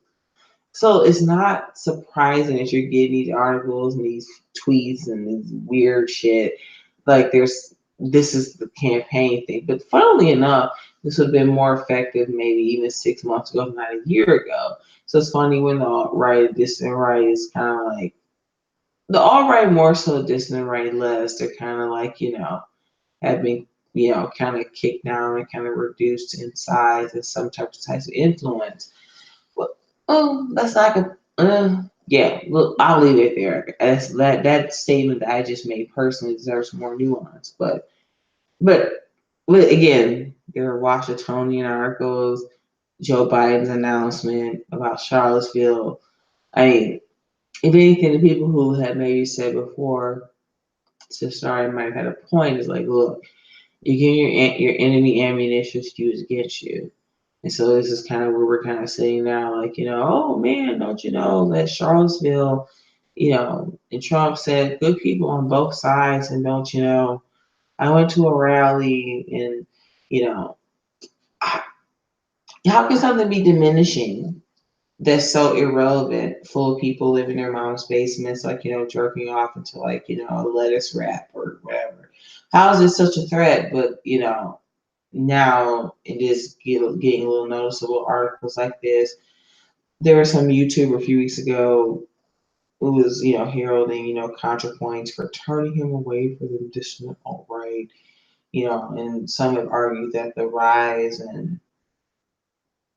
So it's not surprising that you're getting these articles and these tweets and this weird shit. Like this is the campaign thing. But funnily enough, this would have been more effective maybe even 6 months ago, if not a year ago. So it's funny when the alt-right, distant right is kind of like the alt-right more so, distant right less. They're kind of like, have been, kind of kicked down and kind of reduced in size and some types of influence. Well, oh, that's like a yeah. Look, I'll leave it there. That statement that I just made personally deserves more nuance. But again, there are Washingtonian articles, Joe Biden's announcement about Charlottesville. I mean, if anything, the people who had maybe said before to start might have had a point. Is like, look, you're giving your enemy ammunition to use against you. And so this is kind of where we're kind of sitting now, like, oh man, don't you know that Charlottesville, and Trump said good people on both sides, and don't you know, I went to a rally and, you know, how can something be diminishing that's so irrelevant, full of people living in their mom's basements, like, jerking off into like, a lettuce wrap or whatever. How is it such a threat? But, now it is getting a little noticeable articles like this. There was some YouTuber a few weeks ago who was, heralding, ContraPoints for turning him away from the distant alt-right, and some have argued that the rise and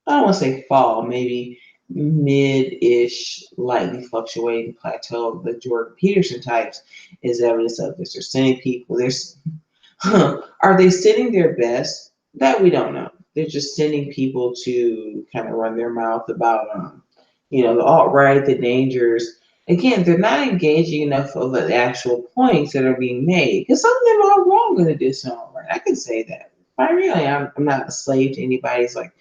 I don't want to say fall, maybe mid-ish, lightly fluctuating plateau of the Jordan Peterson types is evidence of this. They're sending people, are they sending their best? That we don't know. They're just sending people to kind of run their mouth about, the alt-right, the dangers. Again, they're not engaging enough of the actual points that are being made because some of them are wrong in the distant alt-right. I can say that. I really, I'm not a slave to anybody's like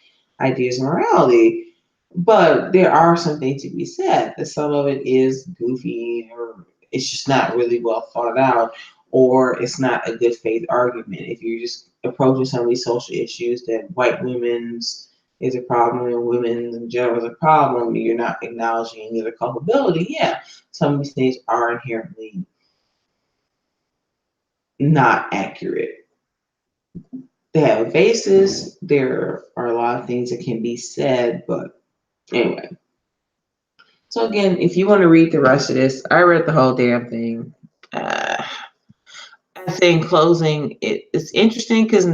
ideas of morality, but there are some things to be said. That some of it is goofy or it's just not really well thought out, or it's not a good faith argument. If you're just approaching some of these social issues that white women's is a problem and women in general is a problem, you're not acknowledging either culpability. Yeah, some of these things are inherently not accurate. they have a basis. There are a lot of things that can be said, but anyway. So again, if you want to read the rest of this, I read the whole damn thing. Uh, I say in closing, it's interesting because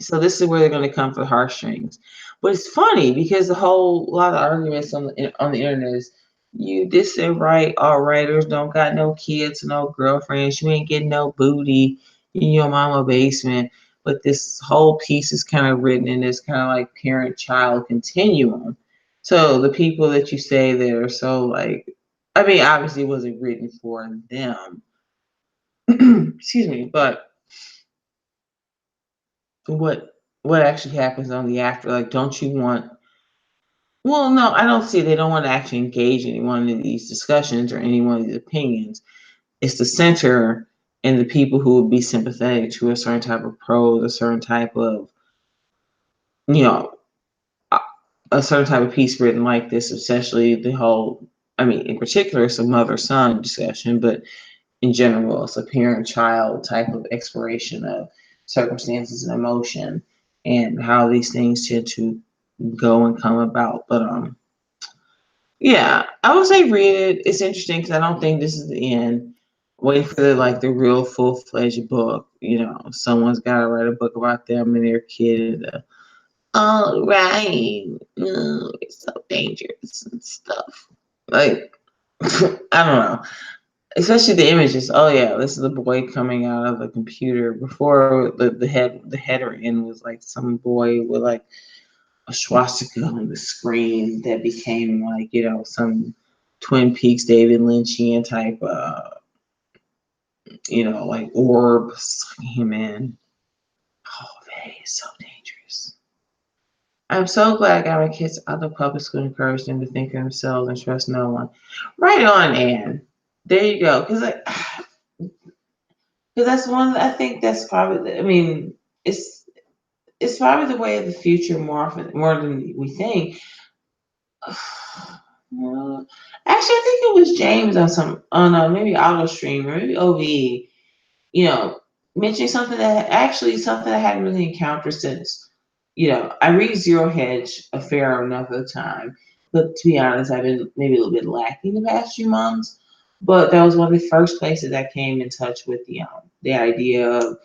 so this is where they're going to come for the heartstrings, but it's funny because the whole lot of arguments on the internet is you this and right, all writers don't got no kids, no girlfriends, you ain't getting no booty in your mama basement. But this whole piece is kind of written in this kind of like parent-child continuum. So the people that you say that are so like, I mean, obviously it wasn't written for them. Excuse me, but what actually happens on the after, like, don't you want, well, no, I don't see, they don't want to actually engage anyone in these discussions or any one of these opinions. It's the center and the people who would be sympathetic to a certain type of prose, a certain type of, you know, a certain type of piece written like this, especially the whole, I mean, in particular, it's a mother-son discussion, but in general, it's a parent-child type of exploration of circumstances and emotion and how these things tend to go and come about. But yeah, I would say read it. It's interesting because I don't think this is the end. Wait for the real full-fledged book. Someone's got to write a book about them and their kid. Oh, right. It's so dangerous and stuff. Like, I don't know. Especially the images. Oh yeah, this is a boy coming out of a computer. Before the header in was like some boy with like a swastika on the screen that became like some Twin Peaks David Lynchian type like orb came in. Oh, that is so dangerous. I'm so glad I got my kids out of public school and encouraged them to think for themselves and trust no one. Right on, Anne. There you go. Because that's one. I think that's probably. I mean, it's probably the way of the future more than we think. Well, actually, I think it was James on maybe AutoStream or maybe OV. Mentioning something I hadn't really encountered since. I read Zero Hedge a fair enough of the time, but to be honest, I've been maybe a little bit lacking the past few months. But that was one of the first places I came in touch with the idea of,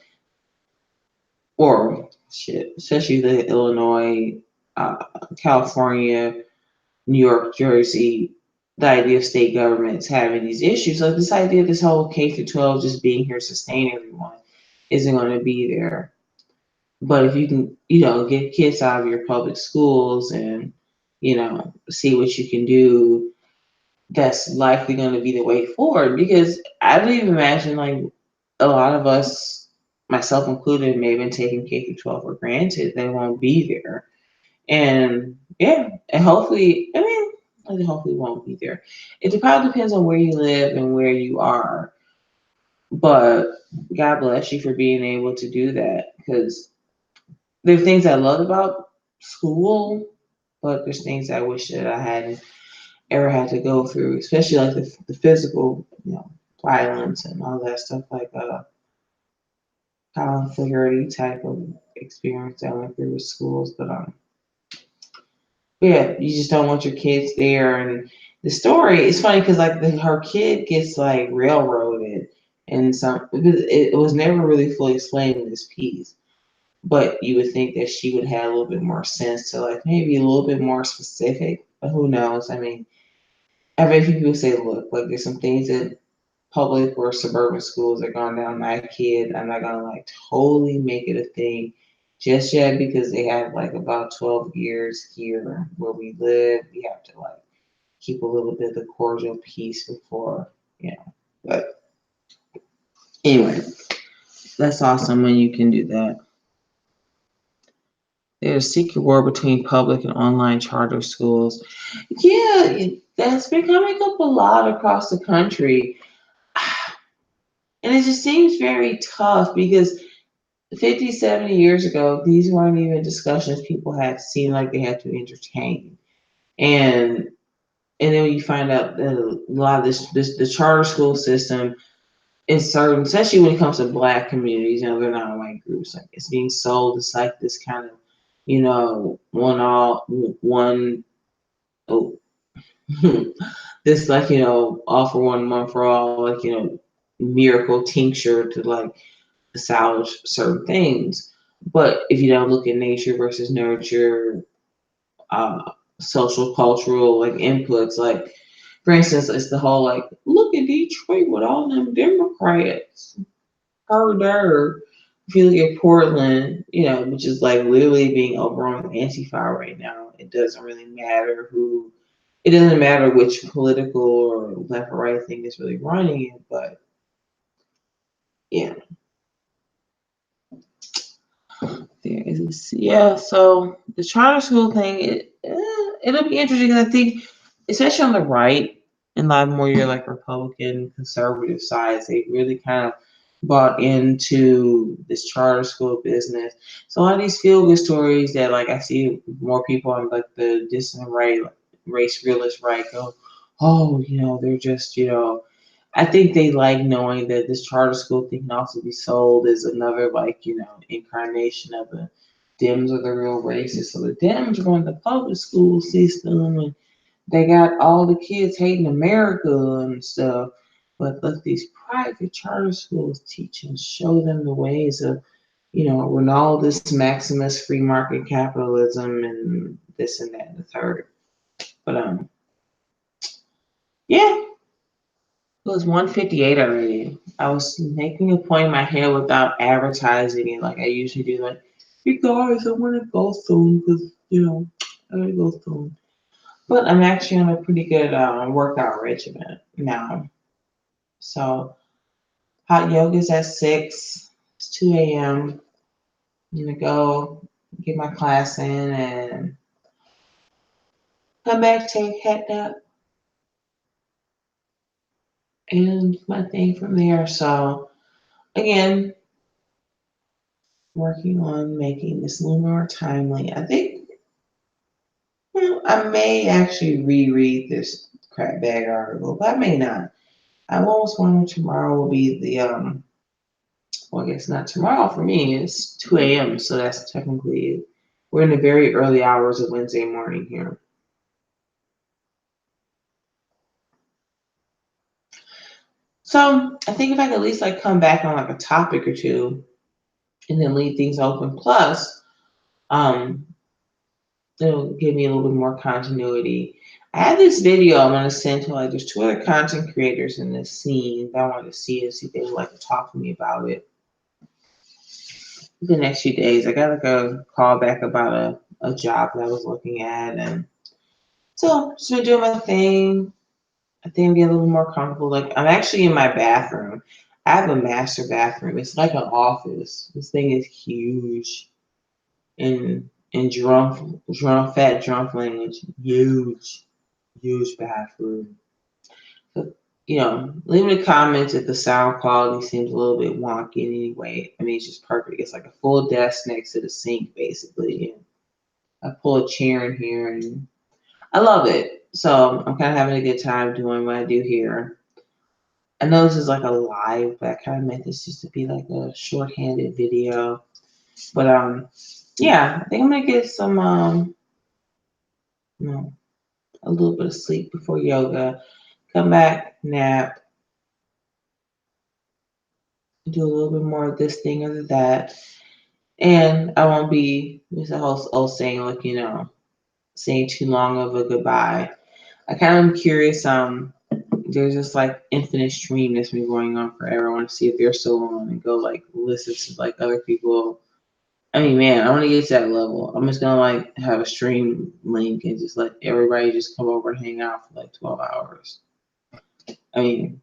or shit, especially the Illinois, uh, California, New York, Jersey, the idea of state governments having these issues. So this idea of this whole K through 12 just being here to sustain everyone isn't going to be there. But if you can, get kids out of your public schools and, see what you can do, that's likely going to be the way forward. Because I don't even imagine like a lot of us, myself included, may have been taking K through 12 for granted. They won't be there. And yeah, and hopefully, hopefully won't be there. It probably depends on where you live and where you are. But God bless you for being able to do that, because there are things I love about school, but there's things I wish that I hadn't ever had to go through, especially like the physical, violence and all that stuff, like conflict type of experience I went through with schools. But yeah, you just don't want your kids there. And the story is funny because like her kid gets like railroaded, and because it was never really fully explained in this piece. But you would think that she would have a little bit more sense to like maybe a little bit more specific. But who knows? I mean, I've heard people say, look, like there's some things that public or suburban schools are going down my kid. I'm not gonna like totally make it a thing just yet because they have like about 12 years here where we live. We have to like keep a little bit of the cordial peace before, But anyway, that's awesome when you can do that. There's a secret war between public and online charter schools. Yeah, that's been coming up a lot across the country. And it just seems very tough because 50, 70 years ago, these weren't even discussions people had seemed like they had to entertain. And then you find out that a lot of the charter school system in certain, especially when it comes to Black communities, they're not white groups. Like it's being sold. It's like this kind of, one oh, this like all for one, one for all, like miracle tincture to like salvage certain things. But if you don't look at nature versus nurture, uh, social cultural like inputs, like for instance, it's the whole like look at Detroit with all them Democrats. Harder. If you look at Portland, which is like literally being overrun with Antifa right now, it doesn't really matter who, it doesn't matter which political or left or right thing is really running it, but yeah. There is, yeah. So the charter school thing, it'll be interesting. I think, especially on the right, and a lot more your like Republican conservative sides, they really kind of bought into this charter school business. So a lot of these feel good stories that like I see more people on like the distant right, like, race realist right, go, oh, they're just I think they like knowing that this charter school thing can also be sold as another like incarnation of the Dems are the real racists. So the Dems run the public school system and they got all the kids hating America and stuff. But let these private charter schools teach and show them the ways of when all this Maximus free market capitalism and this and that and the third. But yeah. It was 1:58 already. I was making a point in my head without advertising it like I usually do. Like, you guys, I want to go soon because, I want to go soon. But I'm actually on a pretty good workout regimen now. So, hot yoga's at 6. It's 2 a.m. I'm going to go get my class in and come back, take head nap, and my thing from there. So, again, working on making this a little more timely. I think I may actually reread this crap bag article, but I may not. I almost wonder tomorrow will be the well, I guess not tomorrow for me. It's 2 a.m. So that's technically we're in the very early hours of Wednesday morning here. So I think if I could at least like come back on like a topic or two and then leave things open. Plus, um, it'll give me a little bit more continuity. I have this video I want to send to like there's two other content creators in this scene that I want to see and see if they would like to talk to me about it the next few days. I got like a call back about a job that I was looking at, and so just been doing my thing. I think I'm getting a little more comfortable. Like I'm actually in my bathroom. I have a master bathroom. It's like an office. This thing is huge in fat drunk language. Huge bathroom. So, leave me comments if the sound quality seems a little bit wonky in any way. I mean, it's just perfect. It's like a full desk next to the sink, basically. And I pull a chair in here, and I love it. So I'm kind of having a good time doing what I do here. I know this is like a live, but I kind of meant this just to be like a shorthanded video. But yeah, I think I'm gonna get some a little bit of sleep before yoga. Come back, nap, do a little bit more of this thing or that. And I won't be, there's a whole old saying, like, saying too long of a goodbye. I kind of am curious, there's this like infinite stream that's been going on forever. I want to see if they're still on and go like listen to like other people. I mean, man, I want to get to that level. I'm just gonna like have a stream link and just let everybody just come over and hang out for like 12 hours. I mean,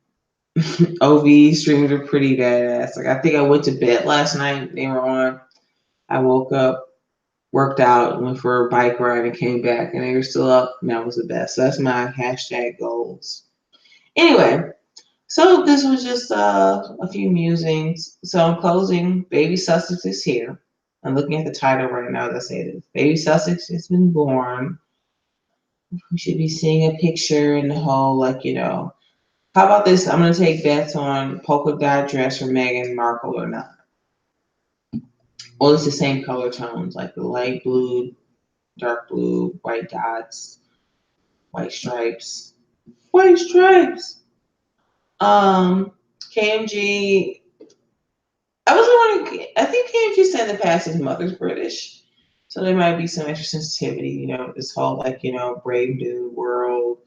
OV streams are pretty badass. Like I think I went to bed last night. They were on. I woke up, worked out, went for a bike ride, and came back, and they were still up. And that was the best. So that's my hashtag goals. Anyway, so this was just a few musings. So in closing, baby Sussex is here. I'm looking at the title right now as I say this. Baby Sussex has been born. We should be seeing a picture and the whole, like, How about this? I'm gonna take bets on polka dot dress for Meghan Markle or not. Well, it's the same color tones, like the light blue, dark blue, white dots, white stripes. White stripes. KMG. I was wondering. I think KMG said in the past his mother's British, so there might be some extra sensitivity. This whole like Brave New World.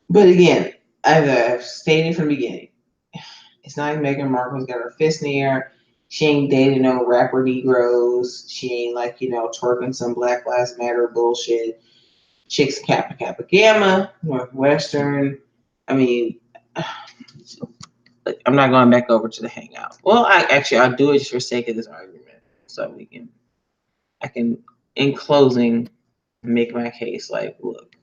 But again, as I've stated from the beginning, it's not like Meghan Markle's got her fist in the air. She ain't dating no rapper Negroes. She ain't like twerking some Black Lives Matter bullshit. Chicks Kappa Kappa Gamma, Northwestern. I mean, I'm not going back over to the Hangout. Well, I'll do it just for sake of this argument, so I can, in closing, make my case. Like, look,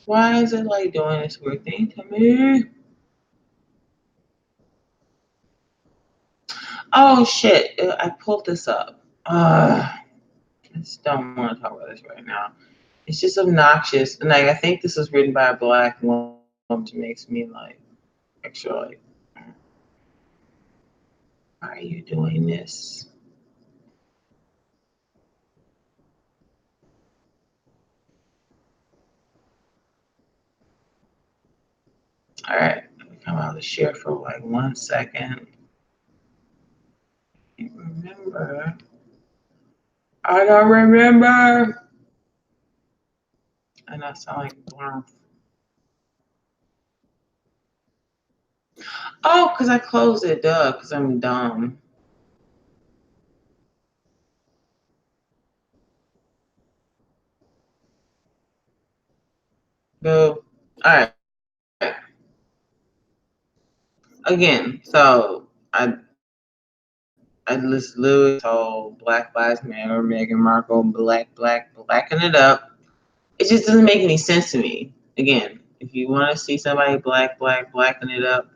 why is it like doing this weird thing to me? Oh shit! I pulled this up. I just don't want to talk about this right now. It's just obnoxious, and like I think this was written by a black woman, which makes me like extra like, why are you doing this? All right, let me come out of the share for like 1 second. I can't remember. I don't remember. And I sound like Blunt. Oh, because I closed it, duh, because I'm dumb. Boo. All right. Again, so I just literally told Black Lives Matter, Meghan Markle, blacken it up. It just doesn't make any sense to me. Again, if you want to see somebody blacken it up,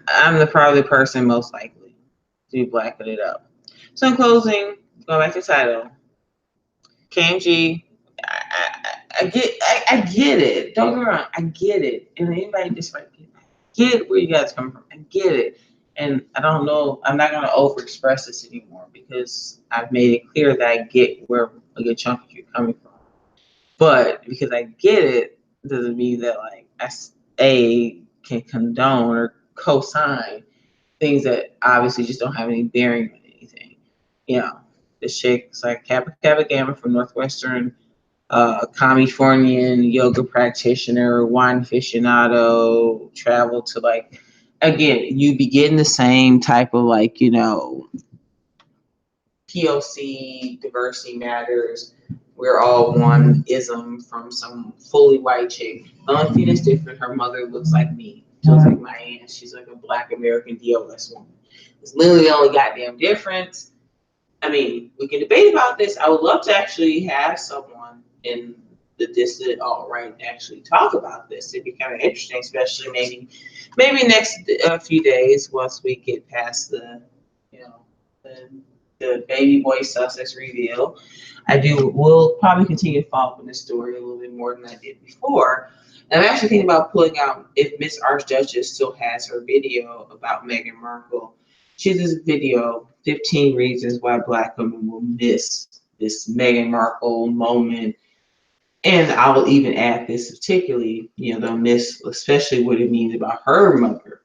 I'm probably the person most likely to blacken it up. So in closing, going back to the title, KMG, I get it. Don't get me wrong, I get it. And anybody just like get where you guys come from. I get it. And I don't know, I'm not gonna overexpress this anymore because I've made it clear that I get where a good chunk of you are coming from. But because I get it doesn't mean that like I can condone or co-sign things that obviously just don't have any bearing on anything. This chick's like Kappa Kappa Gamma from Northwestern, Californian yoga practitioner, wine aficionado, travel to like, again, you be getting the same type of like, POC, diversity matters, we're all one ism from some fully white chick. The only thing that's different, her mother looks like me. She looks like my aunt. She's like a black American DOS woman. It's literally the only goddamn difference. I mean, we can debate about this. I would love to actually have someone in the distant alt-right actually talk about this. It'd be kind of interesting, especially maybe next few days once we get past you know, the, the baby boy Sussex reveal. We'll probably continue to follow up on this story a little bit more than I did before. And I'm actually thinking about pulling out if Miss Archduchess still has her video about Meghan Markle. She has this video, 15 Reasons Why Black Women Will Miss This Meghan Markle Moment. And I will even add this particularly, they'll miss especially what it means about her mother,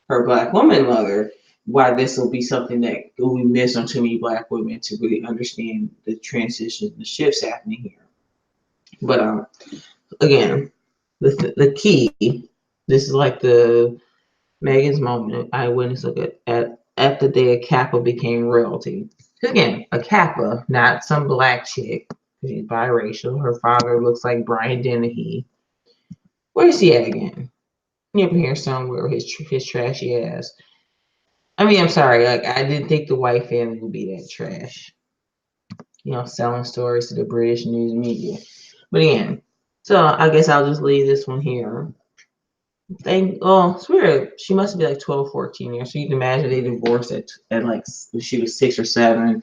her Black woman mother, why this will be something that will be missed on too many Black women to really understand the transition, the shifts happening here. But again, the key, this is like the Megan's moment. Eyewitness look at the day a Kappa became royalty. Again, a Kappa, not some black chick. She's biracial. Her father looks like Brian Dennehy. Where's he at again? You ever hear somewhere his trashy ass? I mean, I'm sorry. Like I didn't think the white family would be that trash. Selling stories to the British news media. But again, So I guess I'll just leave this one here. It's weird. She must be like 12, 14 years. So you can imagine they divorced at like when she was 6 or 7.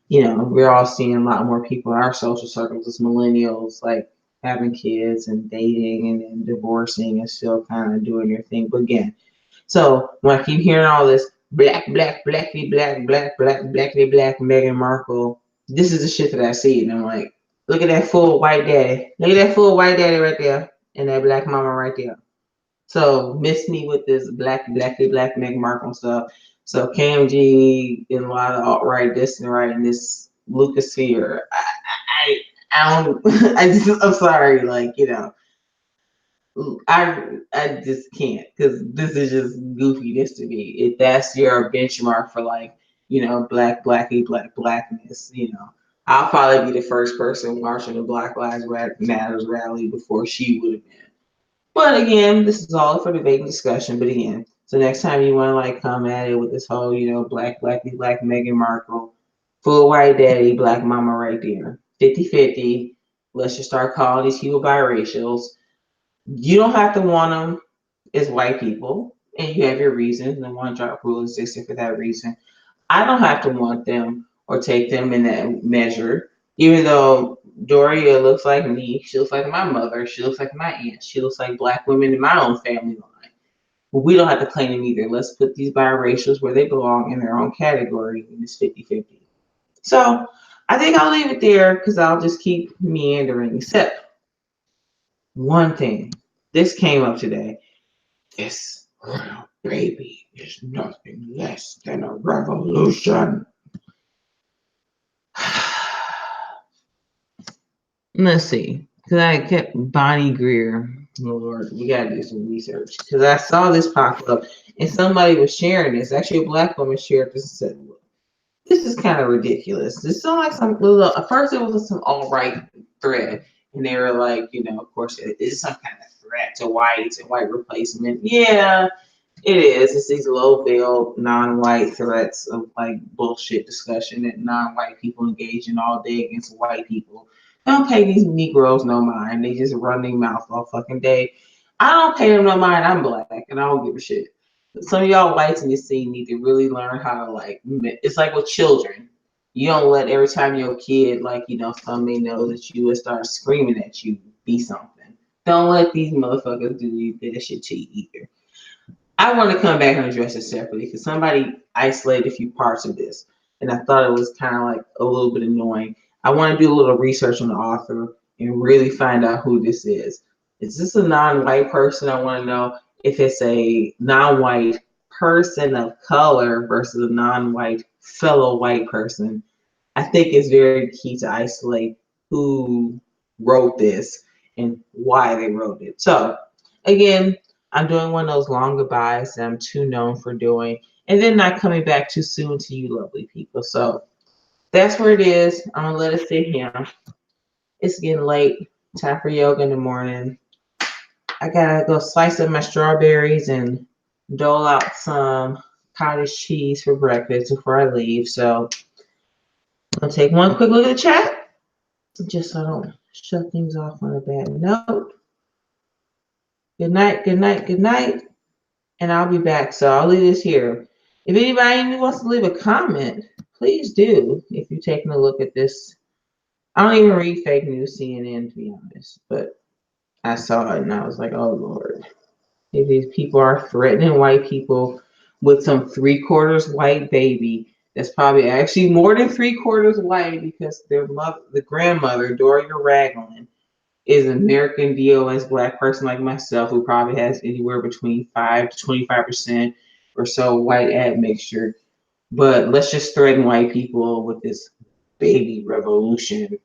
We're all seeing a lot more people in our social circles as millennials, like having kids and dating and then divorcing and still kind of doing their thing. But again, so when I keep hearing all this black, blackity, black, Meghan Markle, this is the shit that I see. And I'm like, look at that full white daddy. Look at that full white daddy right there. And that black mama right there. So miss me with this black Meghan Markle stuff. So KMG and a lot of alt-right, this and right, and this Lucasphere. I don't. I'm sorry. I just can't, because this is just goofiness to me. If that's your benchmark for blackness, I'll probably be the first person watching the Black Lives Matters rally before she would have been. But again, this is all for debate and discussion. But again, so next time you want to come at it with this whole, black Meghan Markle, full white daddy, black mama right there, 50-50. Let's just start calling these people biracials. You don't have to want them as white people, and you have your reasons. The one drop rule existed for that reason. I don't have to want them or take them in that measure, even though Doria looks like me. She looks like my mother. She looks like my aunt. She looks like black women in my own family line. But we don't have to claim them either. Let's put these biracials where they belong in their own category, and it's 50-50. So I think I'll leave it there because I'll just keep meandering, except one thing. This came up today. This royal baby is nothing less than a revolution. Let's see, because I kept Bonnie Greer. Lord, we gotta do some research, because I saw this pop up and somebody was sharing this. Actually, a black woman shared this and said, "Look, this is kind of ridiculous. This sounds like some little." At first, it was some alt-right thread, and they were like, of course, it is some kind of threat to whites and white replacement. Yeah, it is. It's these low-veiled, non-white threats of bullshit discussion that non-white people engage in all day against white people. They don't pay these Negroes no mind. They just run their mouth all fucking day. I don't pay them no mind. I'm black and I don't give a shit. Some of y'all whites in this scene need to really learn how to it's like with children. You don't let every time your kid, some may know that you would start screaming at you, be something. Don't let these motherfuckers do that shit to you either. I want to come back and address it separately because somebody isolated a few parts of this, and I thought it was kind of a little bit annoying. I want to do a little research on the author and really find out who this is. Is this a non-white person? I want to know if it's a non-white person of color versus a non-white fellow white person. I think it's very key to isolate who wrote this and why they wrote it. So, again, I'm doing one of those long goodbyes that I'm too known for doing, and then not coming back too soon to you lovely people. So that's where it is. I'm gonna let it sit here. It's getting late. Time for yoga in the morning. I gotta go slice up my strawberries and dole out some cottage cheese for breakfast before I leave. So I'm gonna take one quick look at the chat, just so I don't shut things off on a bad note. Good night, good night, good night. And I'll be back. So I'll leave this here. If anybody wants to leave a comment, please do. If you're taking a look at this, I don't even read fake news CNN, to be honest, but I saw it and I was like, oh Lord, if these people are threatening white people with some 3/4 white baby, that's probably actually more than 3/4 white because their mother, the grandmother, Doria Ragland, is an American DOS black person like myself who probably has anywhere between 5 to 25% or so white admixture. But let's just threaten white people with this baby revolution.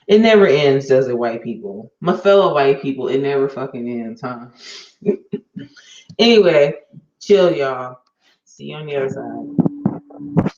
It never ends, does it, white people? My fellow white people, it never fucking ends, huh? Anyway, chill, y'all. See you on the other side.